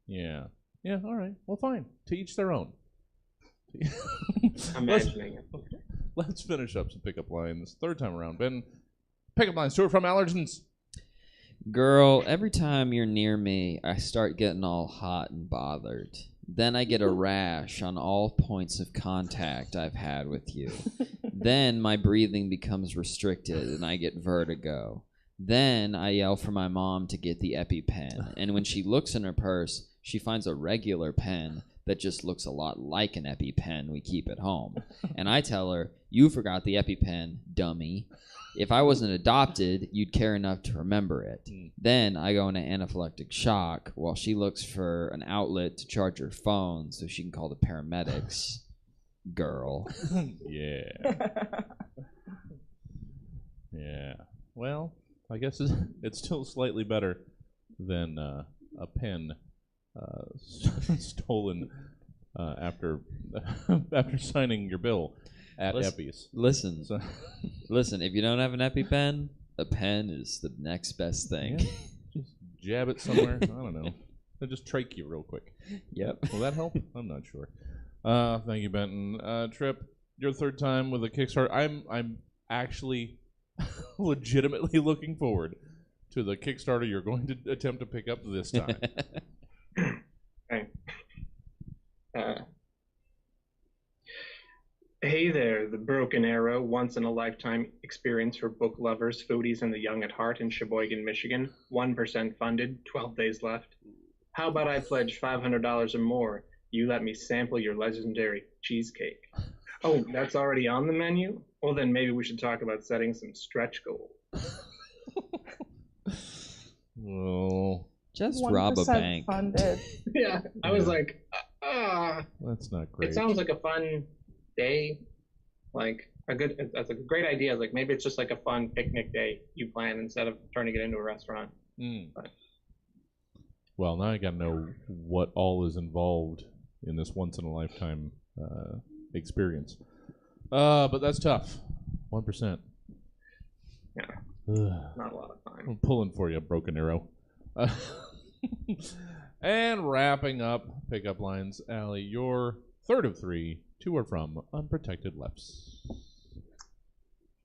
Yeah. Yeah, all right. Well, fine. To each their own. Imagining it. Let's finish up some pickup lines. Third time around. Ben, pickup lines. Stuart from allergens. Girl, every time you're near me, I start getting all hot and bothered. Then I get a rash on all points of contact I've had with you. Then my breathing becomes restricted and I get vertigo. Then I yell for my mom to get the EpiPen. And when she looks in her purse, she finds a regular pen that just looks a lot like an EpiPen we keep at home. And I tell her, you forgot the EpiPen, dummy. If I wasn't adopted, you'd care enough to remember it. Then I go into anaphylactic shock while she looks for an outlet to charge her phone so she can call the paramedics. Girl. Yeah. Yeah. Well, I guess it's still slightly better than a pen stolen after signing your bill at Eppies. Listen, listen. If you don't have an EpiPen, a pen is the next best thing. Yeah. Just jab it somewhere. I don't know. They'll just trach you real quick. Yep. Will that help? I'm not sure. Thank you, Benton. Trip, your third time with a Kickstarter. I'm actually legitimately looking forward to the Kickstarter you're going to attempt to pick up this time. Right. Hey there, the Broken Arrow, once-in-a-lifetime experience for book lovers, foodies, and the young at heart in Sheboygan, Michigan. 1% funded, 12 days left. How about I pledge $500 or more? You let me sample your legendary cheesecake. Oh, that's already on the menu? Well, then maybe we should talk about setting some stretch goals. Well, just rob a bank. Funded. Yeah, I was like, that's not great. It sounds like a fun day, that's a great idea. Like maybe it's just like a fun picnic day you plan instead of turning it into a restaurant. Well, now I gotta know what all is involved in this once-in-a-lifetime experience. But that's tough. 1%. Yeah. Not a lot of time. I'm pulling for you, Broken Arrow. And wrapping up pickup lines, Allie, your third of three, to or from unprotected lefts.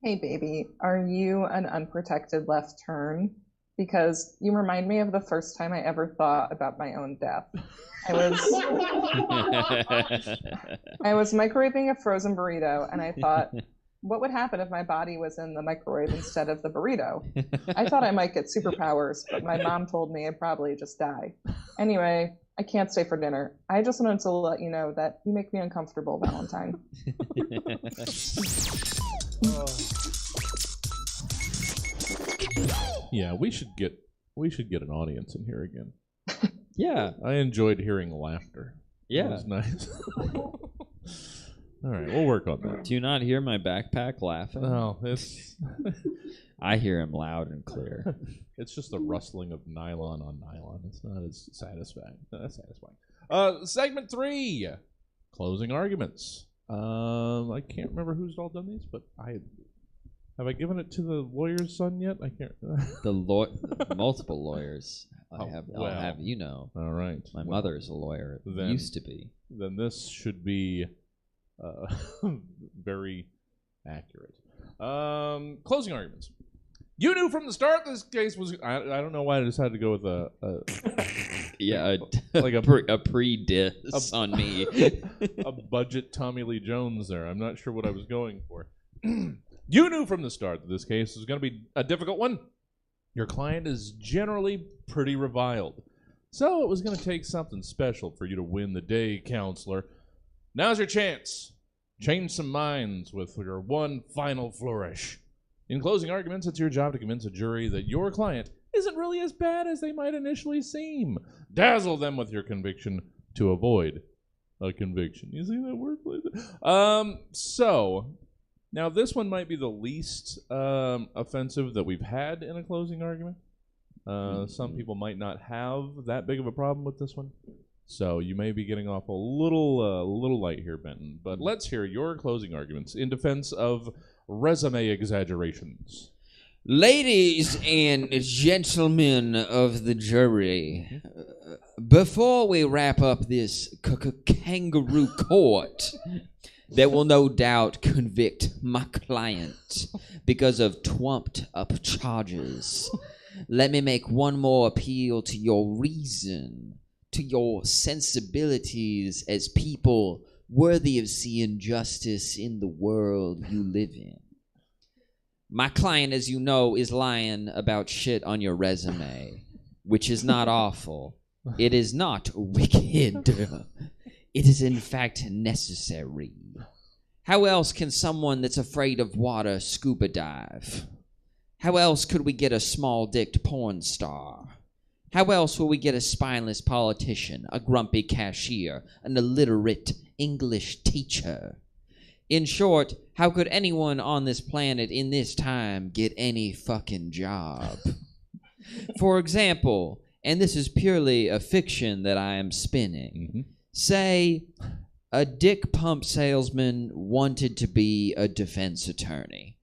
Hey, baby, are you an unprotected left turn? Because you remind me of the first time I ever thought about my own death. I was microwaving a frozen burrito, and I thought, what would happen if my body was in the microwave instead of the burrito? I thought I might get superpowers, but my mom told me I'd probably just die. Anyway, I can't stay for dinner. I just wanted to let you know that you make me uncomfortable, Valentine. Yeah, we should get an audience in here again. Yeah. I enjoyed hearing laughter. Yeah. It was nice. All right, we'll work on that. Do you not hear my backpack laughing? No, it's... I hear him loud and clear. It's just the rustling of nylon on nylon. It's not as satisfying. Segment 3, closing arguments. I can't remember who's all done these, but have I given it to the lawyer's son yet? I can't. Multiple lawyers. I'll have you know. All right. My mother is a lawyer. Used to be. Then this should be very accurate. Closing arguments. You knew from the start this case was. I don't know why I decided to go with a pre-diss on me. A budget Tommy Lee Jones there. I'm not sure what I was going for. You knew from the start that this case was going to be a difficult one. Your client is generally pretty reviled. So it was going to take something special for you to win the day, counselor. Now's your chance. Change some minds with your one final flourish. In closing arguments, it's your job to convince a jury that your client isn't really as bad as they might initially seem. Dazzle them with your conviction to avoid a conviction. You see that wordplay? So, now this one might be the least offensive that we've had in a closing argument. Some people might not have that big of a problem with this one. So you may be getting off a little light here, Benton. But let's hear your closing arguments in defense of resume exaggerations. Ladies and gentlemen of the jury, before we wrap up this kangaroo court that will no doubt convict my client because of trumped up charges, let me make one more appeal to your reason, to your sensibilities as people worthy of seeing justice in the world you live in. My client, as you know, is lying about shit on your resume, which is not awful. It is not wicked. It is, in fact, necessary. How else can someone that's afraid of water scuba dive? How else could we get a small-dicked porn star? How else will we get a spineless politician, a grumpy cashier, an illiterate English teacher? In short, how could anyone on this planet in this time get any fucking job? For example, and this is purely a fiction that I am spinning, say a dick pump salesman wanted to be a defense attorney.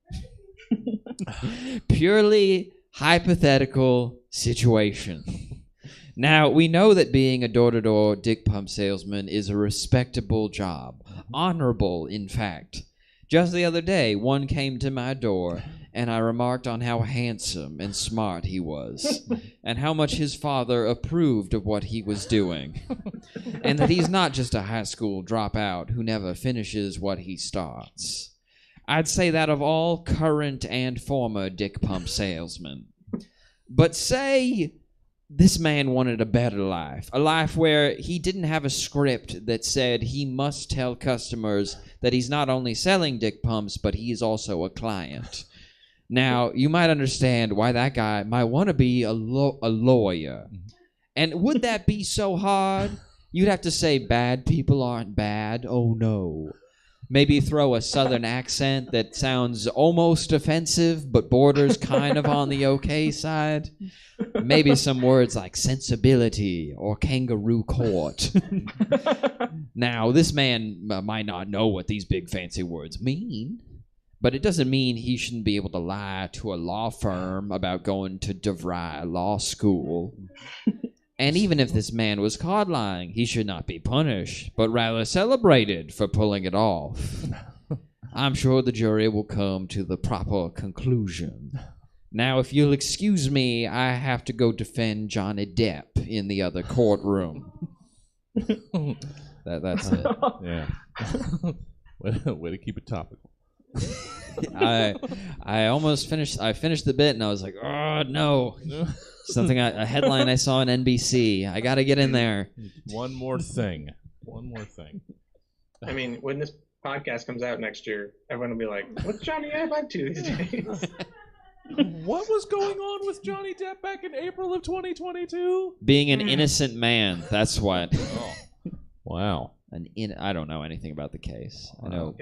Purely hypothetical situation. Now, we know that being a door-to-door dick pump salesman is a respectable job. Honorable, in fact. Just the other day, one came to my door, and I remarked on how handsome and smart he was, and how much his father approved of what he was doing, and that he's not just a high school dropout who never finishes what he starts. I'd say that of all current and former dick pump salesmen. But say this man wanted a better life, a life where he didn't have a script that said he must tell customers that he's not only selling dick pumps, but he's also a client. Now, you might understand why that guy might want to be a lawyer. And would that be so hard? You'd have to say bad people aren't bad. Oh, no. Maybe throw a southern accent that sounds almost offensive, but borders kind of on the okay side. Maybe some words like sensibility or kangaroo court. Now, this man might not know what these big fancy words mean, but it doesn't mean he shouldn't be able to lie to a law firm about going to DeVry Law School. And even if this man was caught lying, he should not be punished, but rather celebrated for pulling it off. I'm sure the jury will come to the proper conclusion. Now, if you'll excuse me, I have to go defend Johnny Depp in the other courtroom. That's it. Yeah. Way to keep it topical. I almost finished. I finished the bit, and I was like, oh, no. Something, a headline I saw on NBC. I got to get in there. One more thing. I mean, when this podcast comes out next year, everyone will be like, what's Johnny Depp up to these days? What was going on with Johnny Depp back in April of 2022? Being an innocent man. That's what. Oh. Wow. I don't know anything about the case. I know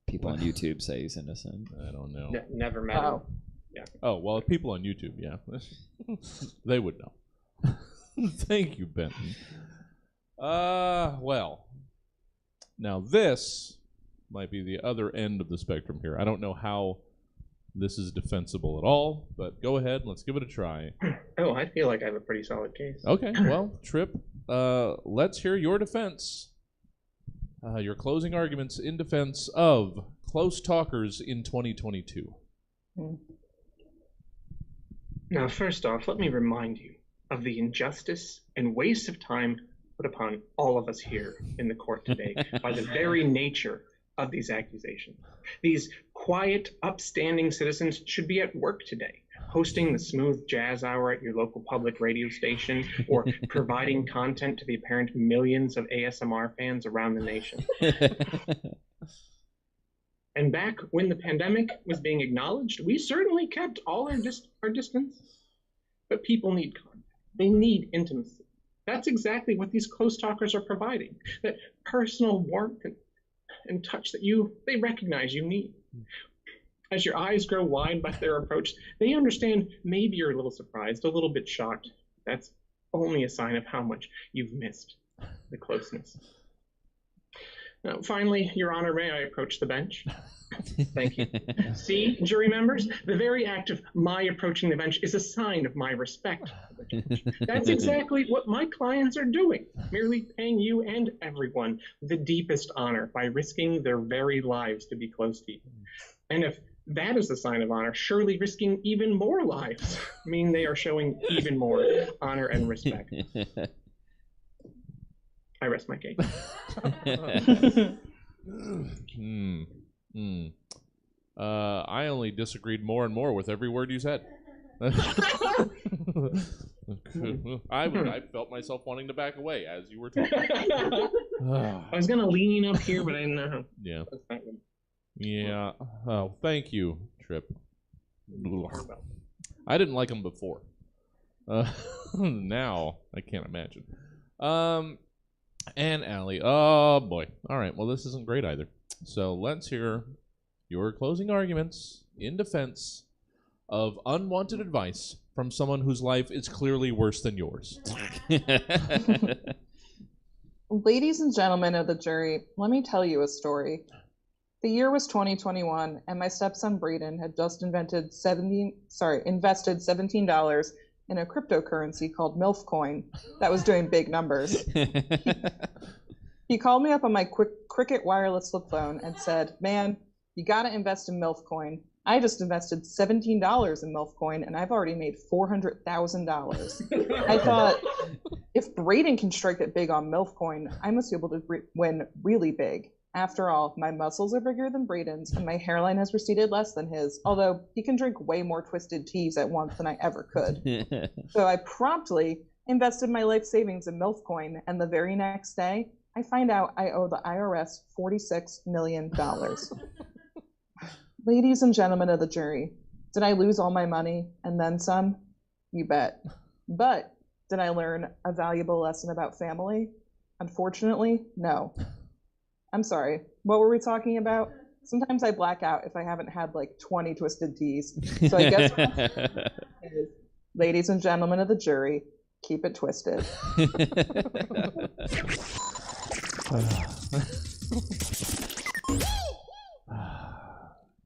people on YouTube say he's innocent. I don't know. Never met him. Yeah. Oh, well, people on YouTube, yeah. They would know. Thank you, Benton. Well, now this might be the other end of the spectrum here. I don't know how this is defensible at all, but go ahead. Let's give it a try. Oh, I feel like I have a pretty solid case. Okay, well, Tripp, let's hear your defense. Your closing arguments in defense of close talkers in 2022. Now, first off, let me remind you of the injustice and waste of time put upon all of us here in the court today by the very nature of these accusations. These quiet, upstanding citizens should be at work today, hosting the smooth jazz hour at your local public radio station, or providing content to the apparent millions of ASMR fans around the nation. And back when the pandemic was being acknowledged, we certainly kept all our distance. But people need contact. They need intimacy. That's exactly what these close talkers are providing. That personal warmth and touch that they recognize you need. As your eyes grow wide by their approach, they understand maybe you're a little surprised, a little bit shocked. That's only a sign of how much you've missed the closeness. Now, finally, Your Honor, may I approach the bench? Thank you. See, jury members, the very act of my approaching the bench is a sign of my respect for the judge. That's exactly what my clients are doing, merely paying you and everyone the deepest honor by risking their very lives to be close to you. And if that is a sign of honor, surely risking even more lives mean they are showing even more honor and respect. I rest my case. I only disagreed more and more with every word you said. I felt myself wanting to back away as you were talking. I was going to lean up here, but I didn't know. Yeah. Yeah. Oh, thank you, Trip. I didn't like him before. Now, I can't imagine. And Allie. Oh, boy. All right. Well, this isn't great either. So let's hear your closing arguments in defense of unwanted advice from someone whose life is clearly worse than yours. Ladies and gentlemen of the jury, let me tell you a story. The year was 2021, and my stepson Braden had just invested $17 in a cryptocurrency called MILF coin that was doing big numbers. He called me up on my Cricket wireless flip phone and said, "Man, you got to invest in MILF coin. I just invested $17 in MILF coin, and I've already made $400,000. I thought, if Braden can strike it big on MILF coin, I must be able to win really big. After all, my muscles are bigger than Braden's, and my hairline has receded less than his, although he can drink way more twisted teas at once than I ever could." So I promptly invested my life savings in MILF coin, and the very next day, I find out I owe the IRS $46 million. Ladies and gentlemen of the jury, did I lose all my money and then some? You bet. But did I learn a valuable lesson about family? Unfortunately, no. I'm sorry. What were we talking about? Sometimes I black out if I haven't had like 20 twisted teas. So I guess, ladies and gentlemen of the jury, keep it twisted.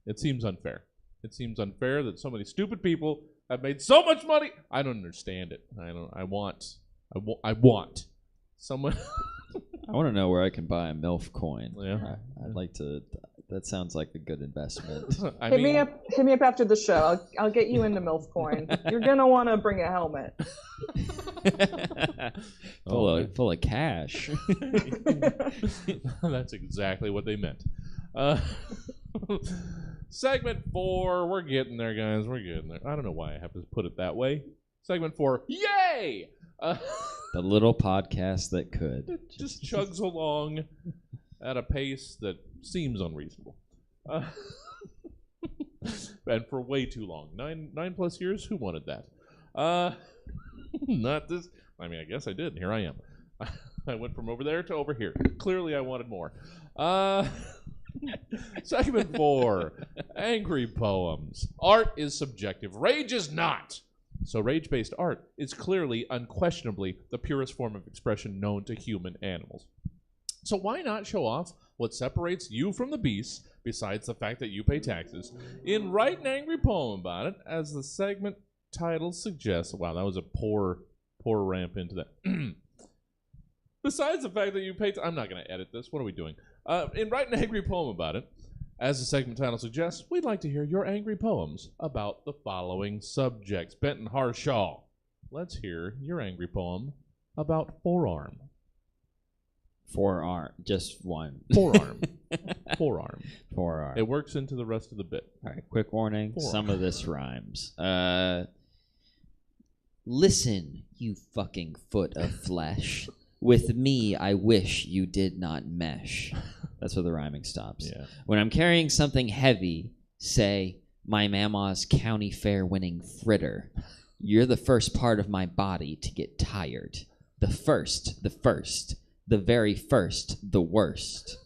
It seems unfair. It seems unfair that so many stupid people have made so much money. I don't understand it. I want someone. I want to know where I can buy a MILF coin. Yeah. I'd like to. That sounds like a good investment. Hit me up after the show. I'll get you into MILF coin. You're gonna want to bring a helmet. full of cash. That's exactly what they meant. Segment 4. We're getting there, guys. We're getting there. I don't know why I have to put it that way. Segment 4. Yay! The little podcast that could. It just chugs along at a pace that seems unreasonable. And for way too long. 9+ years? Who wanted that? Not this. I mean, I guess I did. Here I am. I went from over there to over here. Clearly, I wanted more. Segment 4. Angry poems. Art is subjective. Rage is not. So rage-based art is clearly, unquestionably, the purest form of expression known to human animals. So why not show off what separates you from the beasts, besides the fact that you pay taxes, in write an angry poem about it, as the segment title suggests. Wow, that was a poor ramp into that. Besides the fact that you pay I'm not going to edit this. What are we doing? In write an angry poem about it, as the segment title suggests, we'd like to hear your angry poems about the following subjects. Benton Harshaw, let's hear your angry poem about forearm. Forearm, just one. Forearm. Forearm. Forearm. It works into the rest of the bit. All right, quick warning. Forearm. Some of this rhymes. Listen, you fucking foot of flesh. With me, I wish you did not mesh. That's where the rhyming stops. Yeah. When I'm carrying something heavy, say, my mama's county fair winning fritter, you're the first part of my body to get tired. The first, the very first, the worst.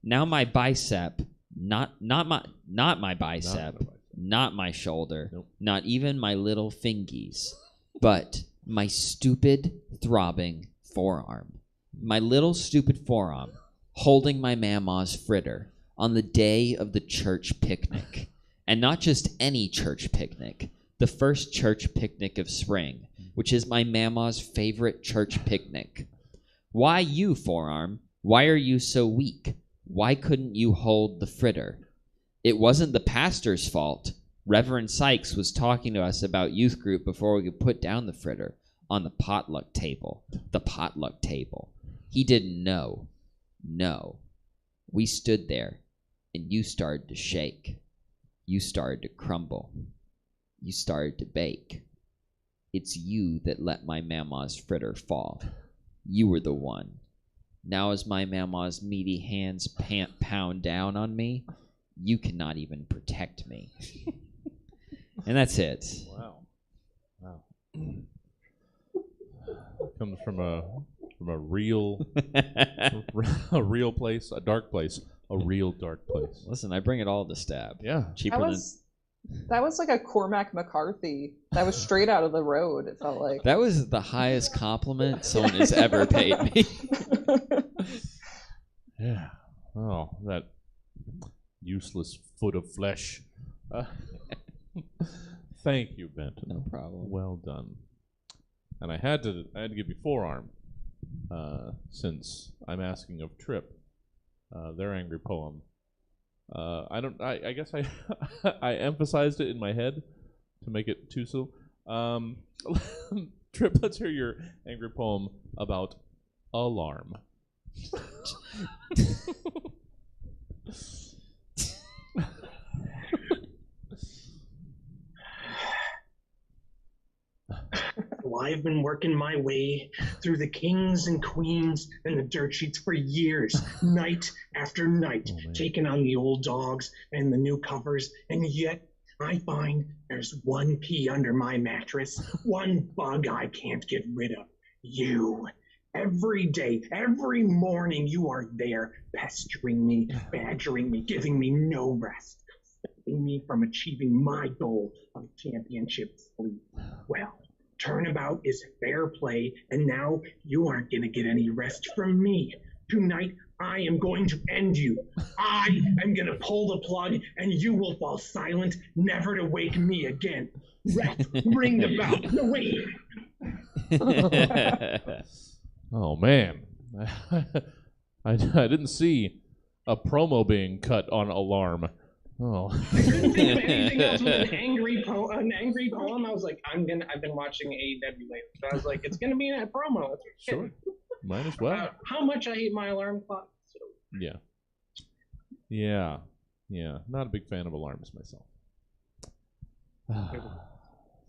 Now my bicep Not my bicep, not my shoulder, Nope. not even my little fingies, but my stupid, throbbing forearm. My little stupid forearm holding my mama's fritter on the day of the church picnic. And not just any church picnic, the first church picnic of spring, which is my mama's favorite church picnic. Why you, forearm? Why are you so weak? Why couldn't you hold the fritter? It wasn't the pastor's fault. Reverend Sykes was talking to us about youth group before we could put down the fritter on the potluck table. The potluck table. He didn't know. No. We stood there, and you started to shake. You started to crumble. You started to bake. It's you that let my mama's fritter fall. You were the one. Now as my mama's meaty hands pound down on me, you cannot even protect me. And that's it. Wow. Comes from a real a real place, a dark place, a real dark place. Listen, I bring it all to Stab. Yeah. Cheaper That was like a Cormac McCarthy. That was straight out of the road, it felt like. That was the highest compliment someone has ever paid me. Yeah. Oh, that useless foot of flesh. Thank you, Benton. No problem. Well done. And I had to give you forearm, since I'm asking of Trip, their angry poem. I guess I emphasized it in my head to make it too so. Trip, let's hear your angry poem about alarm. Well, I've been working my way through the kings and queens and the dirt sheets for years, night after night, taking on the old dogs and the new covers, and yet I find there's one pea under my mattress, one bug I can't get rid of. You. Every day, every morning, you are there, pestering me, badgering me, giving me no rest, stopping me from achieving my goal of championship sleep. Well, turnabout is fair play, and now you aren't going to get any rest from me. Tonight, I am going to end you. I am going to pull the plug, and you will fall silent, never to wake me again. Rest, ring the bell. No, wait. Oh, man. I didn't see a promo being cut on alarm. Oh. I couldn't think of anything else with an angry poem. I was like, I've been watching AEW lately. So I was like, it's gonna be in a promo. Sure. Might as well. How much I hate my alarm clock. So. Yeah. Not a big fan of alarms myself.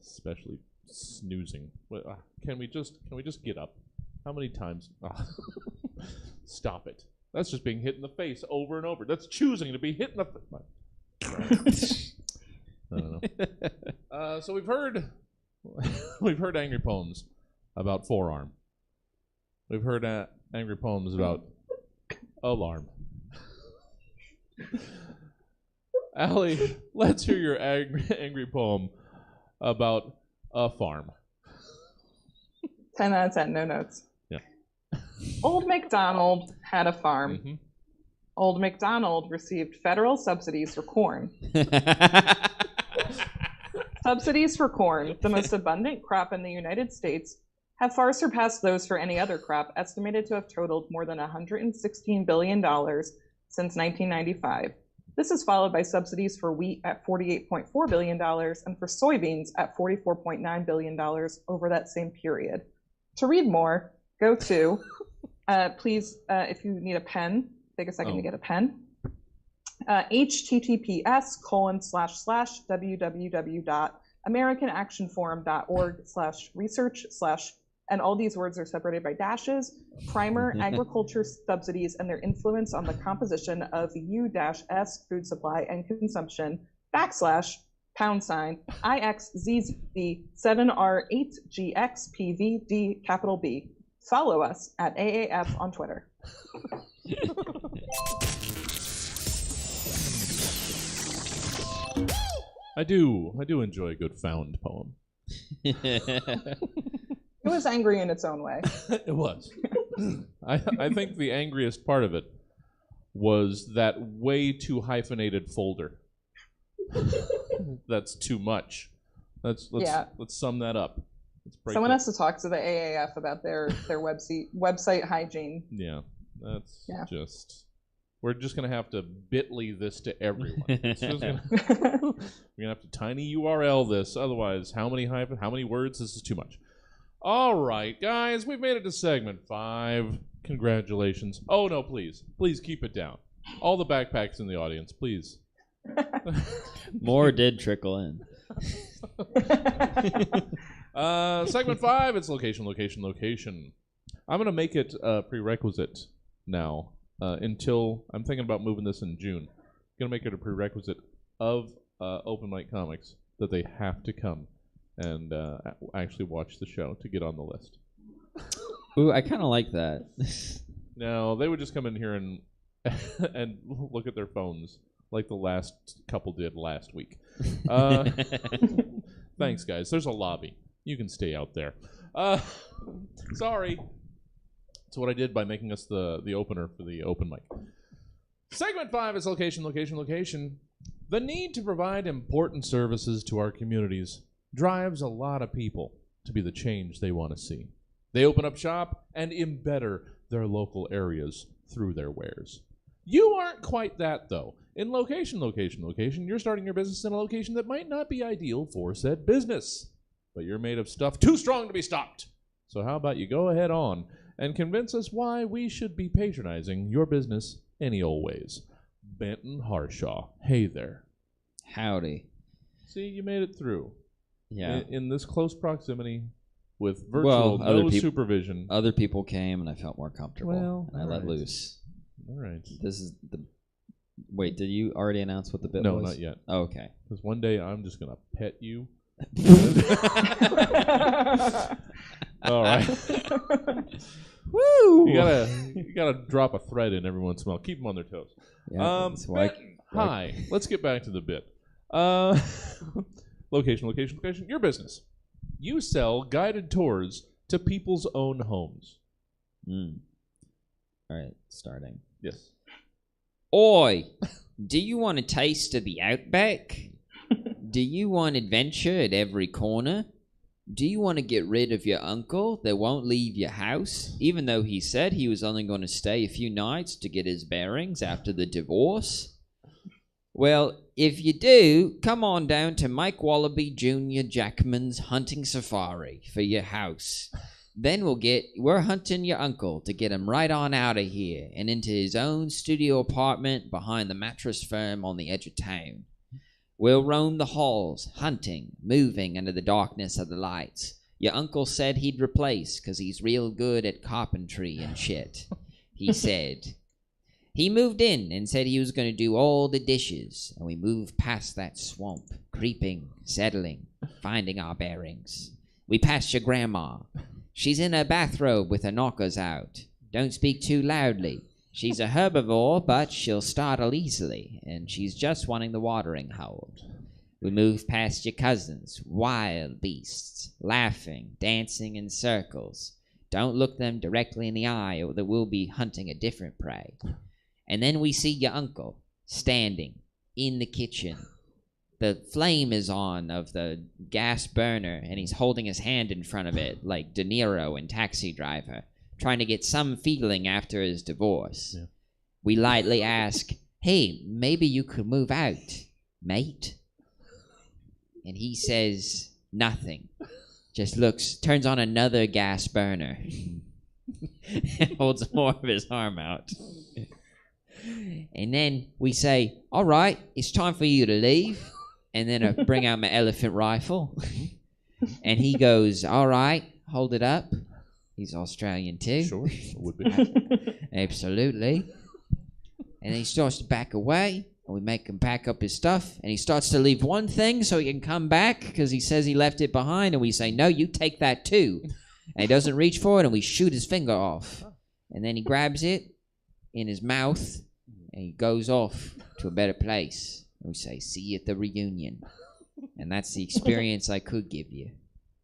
Especially snoozing. Can we just get up? How many times? Stop it. That's just being hit in the face over and over. That's choosing to be hit in the face. I don't know. So we've heard angry poems about forearm. We've heard angry poems about alarm. Allie, let's hear your angry poem about a farm. 10 out of 10, no notes. Yeah. Old MacDonald had a farm. Mm-hmm. Old MacDonald received federal subsidies for corn. Subsidies for corn, the most abundant crop in the United States, have far surpassed those for any other crop, estimated to have totaled more than $116 billion since 1995. This is followed by subsidies for wheat at $48.4 billion and for soybeans at $44.9 billion over that same period. To read more, go to, please, if you need a pen, take a second to get a pen. https://www.americanactionforum.org/research/ and all these words are separated by dashes, primer agriculture subsidies and their influence on the composition of U-S food supply and consumption, /IXZZ7R8GXPVD Follow us at AAF on Twitter. I do enjoy a good found poem. It was angry in its own way. It was. I think the angriest part of it was that way too hyphenated folder. That's too much. Let's sum that up. Someone has to talk to the AAF about their website hygiene. Yeah, that's just. We're just gonna have to bit.ly this to everyone. We're gonna have to tiny URL this. Otherwise, how many words? This is too much. All right, guys, we've made it to segment 5. Congratulations. Oh no, please keep it down. All the backpacks in the audience, please. More did trickle in. Segment 5, it's location. I'm going to make it a prerequisite now until I'm thinking about moving this in June. I'm going to make it a prerequisite of Open Mic Comics that they have to come and actually watch the show to get on the list. Ooh, I kind of like that. No, they would just come in here and and look at their phones like the last couple did last week. Thanks, guys. There's a lobby. You can stay out there. Sorry. That's what I did by making us the opener for the open mic. Segment 5 is location. The need to provide important services to our communities drives a lot of people to be the change they want to see. They open up shop and embetter their local areas through their wares. You aren't quite that, though. In location, you're starting your business in a location that might not be ideal for said business. But you're made of stuff too strong to be stopped. So how about you go ahead on and convince us why we should be patronizing your business any old ways. Benton Harshaw. Hey there. Howdy. See, you made it through. Yeah. In this close proximity with virtual no supervision. Other people came and I felt more comfortable. Well, and I let loose. All right. This is the... Wait, did you already announce what the bit was? No, not yet. Oh, okay. Because one day I'm just going to pet you. All right. Woo! You gotta drop a thread in every once in a while. Keep them on their toes. Yeah, Hi. Let's get back to the bit. Location. Your business. You sell guided tours to people's own homes. All right, starting. Yes. Oi, do you want a taste of the outback? Do you want adventure at every corner? Do you want to get rid of your uncle that won't leave your house, even though he said he was only going to stay a few nights to get his bearings after the divorce? Well, if you do, come on down to Mike Wallaby Jr. Jackman's hunting safari for your house. Then we're hunting your uncle to get him right on out of here and into his own studio apartment behind the mattress firm on the edge of town. We'll roam the halls, hunting, moving under the darkness of the lights. Your uncle said he'd replace, 'cause he's real good at carpentry and shit. He said. He moved in and said he was going to do all the dishes, and we moved past that swamp, creeping, settling, finding our bearings. We passed your grandma. She's in her bathrobe with her knockers out. Don't speak too loudly. She's a herbivore, but she'll startle easily, and she's just wanting the watering hole. We moved past your cousins, wild beasts, laughing, dancing in circles. Don't look them directly in the eye, or they will be hunting a different prey. And then we see your uncle, standing in the kitchen. The flame is on of the gas burner, and he's holding his hand in front of it, like De Niro in Taxi Driver, trying to get some feeling after his divorce. Yeah. We lightly ask, hey, maybe you could move out, mate? And he says nothing. Just looks, turns on another gas burner, and holds more of his arm out. And then we say, all right, it's time for you to leave. And then I bring out my elephant rifle. And he goes, all right, hold it up. He's Australian too. Sure, would be. Absolutely. And then he starts to back away. And we make him pack up his stuff. And he starts to leave one thing so he can come back because he says he left it behind. And we say, no, you take that too. And he doesn't reach for it, and we shoot his finger off. And then he grabs it in his mouth, and he goes off to a better place. We say, see you at the reunion. And that's the experience I could give you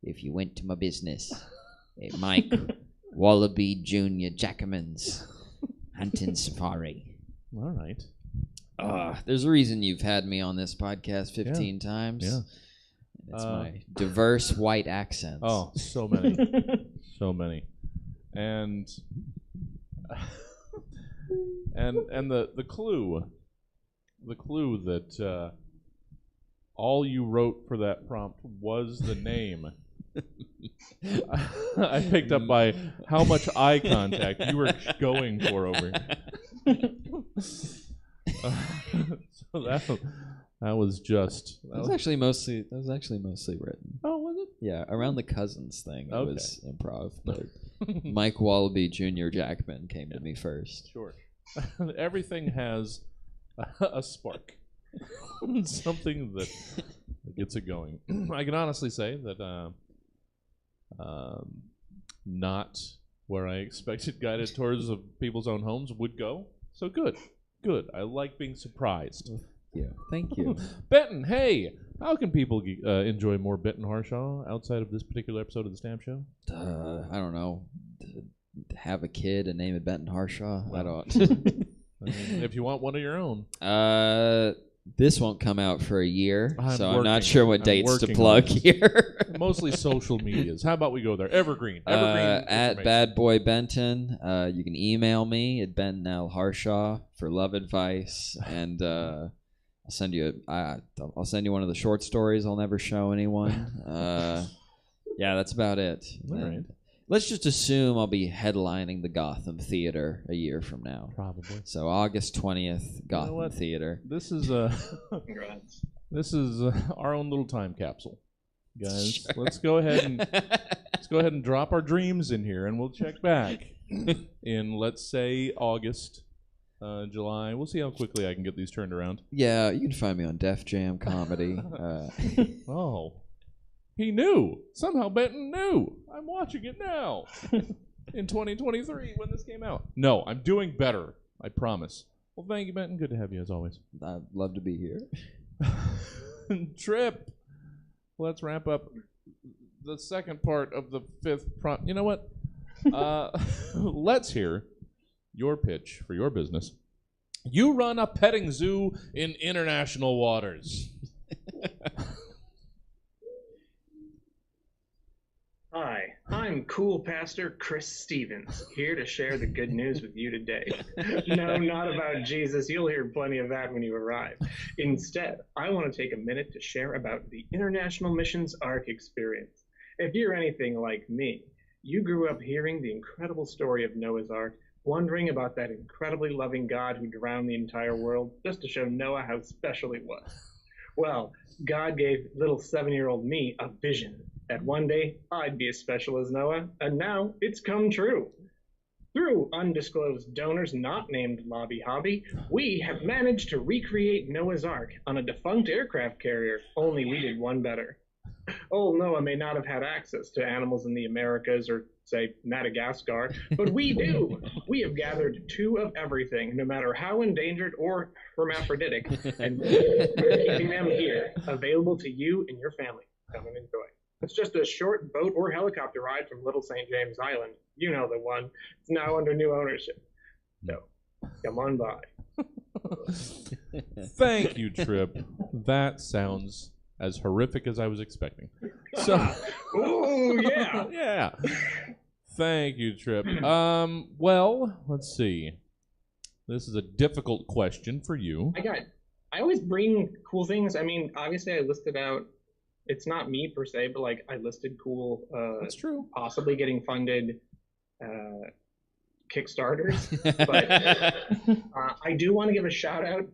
if you went to my business at Mike Wallaby Jr. Jackman's Hunting Safari. All right. There's a reason you've had me on this podcast 15 times. Yeah. It's my diverse white accents. Oh, so many. So many. And the clue that all you wrote for that prompt was the name. I picked up by how much eye contact you were going for over. So that was just. That was actually mostly written. Oh, was it? Yeah, around the cousins thing. It Okay. was improv, but Mike Wallaby Jr. Jackman came to me first. Sure. Everything has a spark. Something that gets it going. I can honestly say that not where I expected guided tours of people's own homes would go. So good. I like being surprised. Yeah, thank you. Benton, hey, how can people enjoy more Benton Harshaw outside of this particular episode of the Stamp Show? I don't know. Have a kid and name it Benton Harshaw. I don't. I mean, if you want one of your own. This won't come out for a year, I'm not sure what dates to working plug on it. here. Mostly social medias. How about we go there? Evergreen At information. Bad Boy Benton. You can email me at Benton L. Harshaw for love advice, and I'll send you one of the short stories I'll never show anyone. Yeah, that's about it. All right. Let's just assume I'll be headlining the Gotham Theater a year from now. Probably. So August 20th, Gotham what? Theater. This is Congrats. this is our own little time capsule, guys. Sure. Let's go ahead and drop our dreams in here, and we'll check back in, let's say, August, July. We'll see how quickly I can get these turned around. Yeah, you can find me on Def Jam Comedy. Oh, he knew. Somehow Benton knew. I'm watching it now in 2023 when this came out. No, I'm doing better. I promise. Well, thank you, Benton. Good to have you as always. I'd love to be here. Trip. Let's wrap up the second part of the fifth prompt. You know what? Let's hear your pitch for your business. You run a petting zoo in international waters. Hi, I'm Cool Pastor Chris Stevens, here to share the good news with you today. No, not about Jesus. You'll hear plenty of that when you arrive. Instead, I want to take a minute to share about the International Missions Ark experience. If you're anything like me, you grew up hearing the incredible story of Noah's Ark, wondering about that incredibly loving God who drowned the entire world just to show Noah how special he was. Well, God gave little 7-year-old me a vision that one day I'd be as special as Noah, and now it's come true. Through undisclosed donors not named Lobby Hobby, we have managed to recreate Noah's Ark on a defunct aircraft carrier, only we did one better. Old Noah may not have had access to animals in the Americas or, say, Madagascar, but we do. We have gathered 2 of everything, no matter how endangered or hermaphroditic, and we're keeping them here, available to you and your family. Come and enjoy. It's just a short boat or helicopter ride from Little St. James Island. You know the one. It's now under new ownership. So, come on by. Thank you, Trip. That sounds as horrific as I was expecting. So, Oh, yeah. yeah. Thank you, Trip. Well, let's see. This is a difficult question for you. I always bring cool things. I mean, obviously I listed out, it's not me per se, but like I listed cool, That's true. possibly getting funded Kickstarters. But I do want to give a shout out.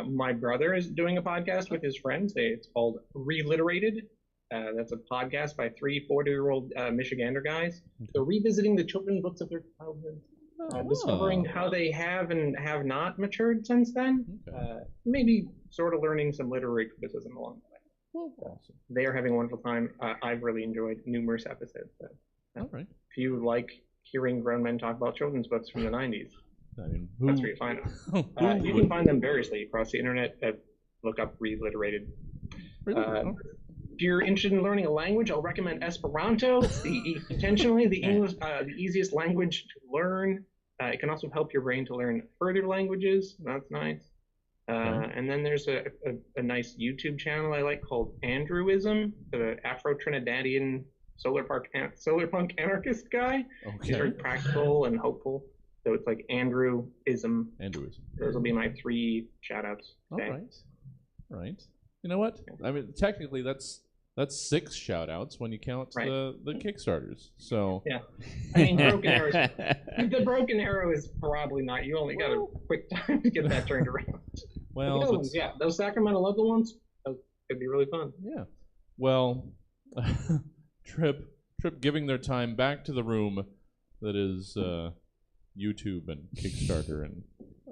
My brother is doing a podcast with his friends. It's called Reliterated. That's a podcast by 3 40-year-old Michigander guys. They're revisiting the children's books of their childhood, discovering how they have and have not matured since then. Okay. Maybe sort of learning some literary criticism along the way. Well, awesome. They are having a wonderful time. I've really enjoyed numerous episodes. All right. If you like hearing grown men talk about children's books from the 90s, I mean, that's where you find them. You can find them variously across the internet at look up reliterated. Really? If you're interested in learning a language, I'll recommend Esperanto. It's intentionally the English, the easiest language to learn. It can also help your brain to learn further languages. That's nice. And then there's a nice YouTube channel I like called Andrewism, the Afro-Trinidadian solar punk anarchist guy. Okay. He's very practical and hopeful. So it's like Andrewism. Andrewism. Those will be my 3 shout-outs today. All right. You know what? I mean, technically, that's 6 shout-outs when you count the Kickstarters. So yeah, I mean, the Broken Arrow is probably not. You only got a quick time to get that turned around. Well, the other ones, those Sacramento local ones, those could be really fun. Yeah. Well, Trip giving their time back to the room that is YouTube and Kickstarter and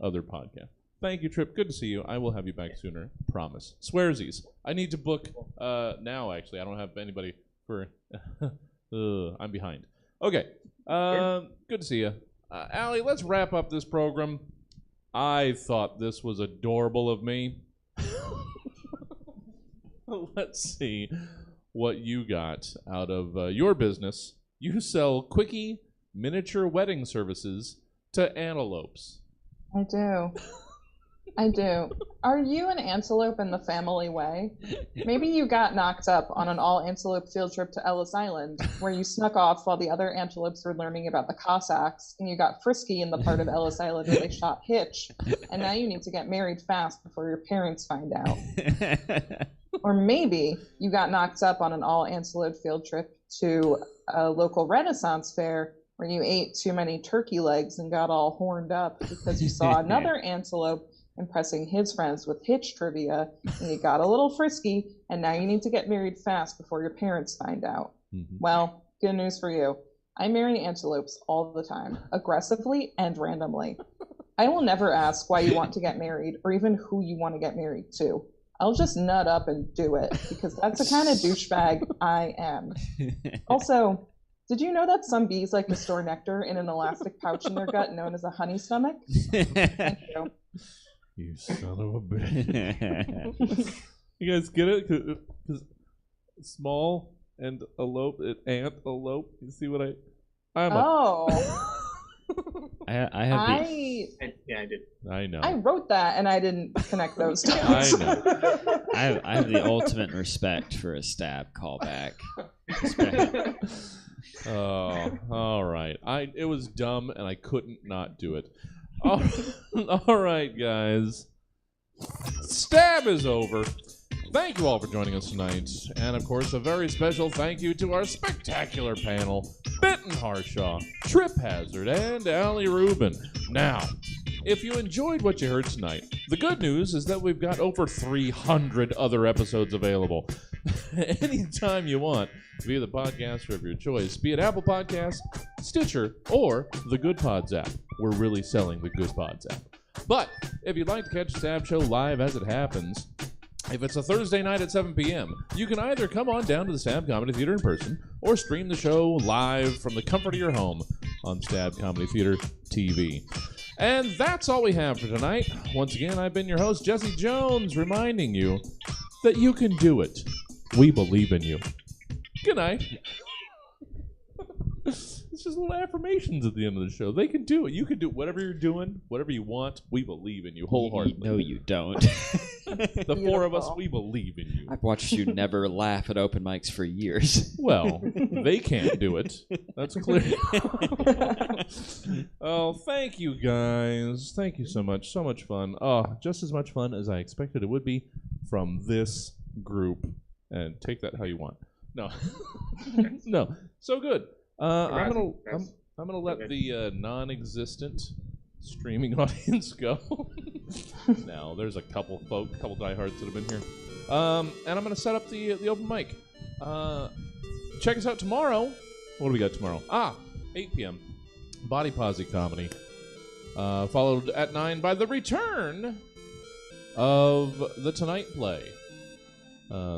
other podcasts. Thank you, Trip. Good to see you. I will have you back sooner. Promise. Swearsies. I need to book now, actually. I don't have anybody for... I'm behind. Okay. Good to see you. Allie, let's wrap up this program. I thought this was adorable of me. Let's see what you got out of your business. You sell quickee miniature wedding services to antelopes. I do. Are you an antelope in the family way? Maybe you got knocked up on an all-antelope field trip to Ellis Island, where you snuck off while the other antelopes were learning about the Cossacks, and you got frisky in the part of Ellis Island where they shot Hitch, and now you need to get married fast before your parents find out. Or maybe you got knocked up on an all-antelope field trip to a local Renaissance fair, where you ate too many turkey legs and got all horned up because you saw another antelope impressing his friends with Hitch trivia, and you got a little frisky, and now you need to get married fast before your parents find out. Mm-hmm. Well, good news for you. I marry antelopes all the time, aggressively and randomly. I will never ask why you want to get married or even who you want to get married to. I'll just nut up and do it, because that's the kind of douchebag I am. Also, did you know that some bees like to store nectar in an elastic pouch in their gut known as a honey stomach? Thank you. You son of a bitch. You guys get it? Because small and elope, antelope. You see what I'm I have I did. I know. I wrote that and I didn't connect those dots. I know. I have the ultimate respect for a stab callback. Oh, all right. It was dumb and I couldn't not do it. All right, guys. Stab is over. Thank you all for joining us tonight. And, of course, a very special thank you to our spectacular panel, Benton Harshaw, Trip Hazard, and Allie Rubin. Now, if you enjoyed what you heard tonight, the good news is that we've got over 300 other episodes available. Anytime you want, via the podcaster of your choice, be it Apple Podcasts, Stitcher, or the Good Pods app. We're really selling the Good Pods app. But if you'd like to catch the Stab Show live as it happens, if it's a Thursday night at 7 p.m., you can either come on down to the Stab Comedy Theater in person or stream the show live from the comfort of your home on Stab Comedy Theater TV. And that's all we have for tonight. Once again, I've been your host, Jesse Jones, reminding you that you can do it. We believe in you. Good night. It's just little affirmations at the end of the show. They can do it. You can do whatever you're doing, whatever you want. We believe in you wholeheartedly. No, you don't. The four of us, we believe in you. I've watched you never laugh at open mics for years. Well, they can't do it. That's clear. Oh, thank you guys. Thank you so much. So much fun. Oh, just as much fun as I expected it would be from this group. And take that how you want. No. No. So good. I'm gonna let the non-existent streaming audience go. Now there's a couple diehards that have been here, and I'm gonna set up the open mic. Check us out tomorrow. What do we got tomorrow? 8 p.m. Body Posse Comedy, followed at 9 by the return of the Tonight Play.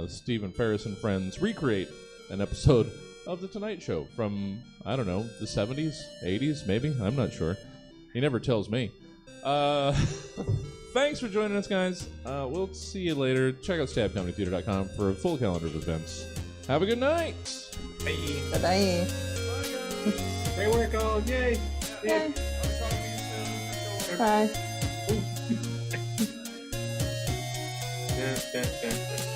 Stephen Ferris and friends recreate an episode of The Tonight Show from, I don't know, the 70s, 80s, maybe? I'm not sure. He never tells me. Thanks for joining us, guys. We'll see you later. Check out stabcomedytheater.com for a full calendar of events. Have a good night. Bye. Bye-bye. Great work, all. Yay. Yay. Bye. Yeah, yeah, yeah.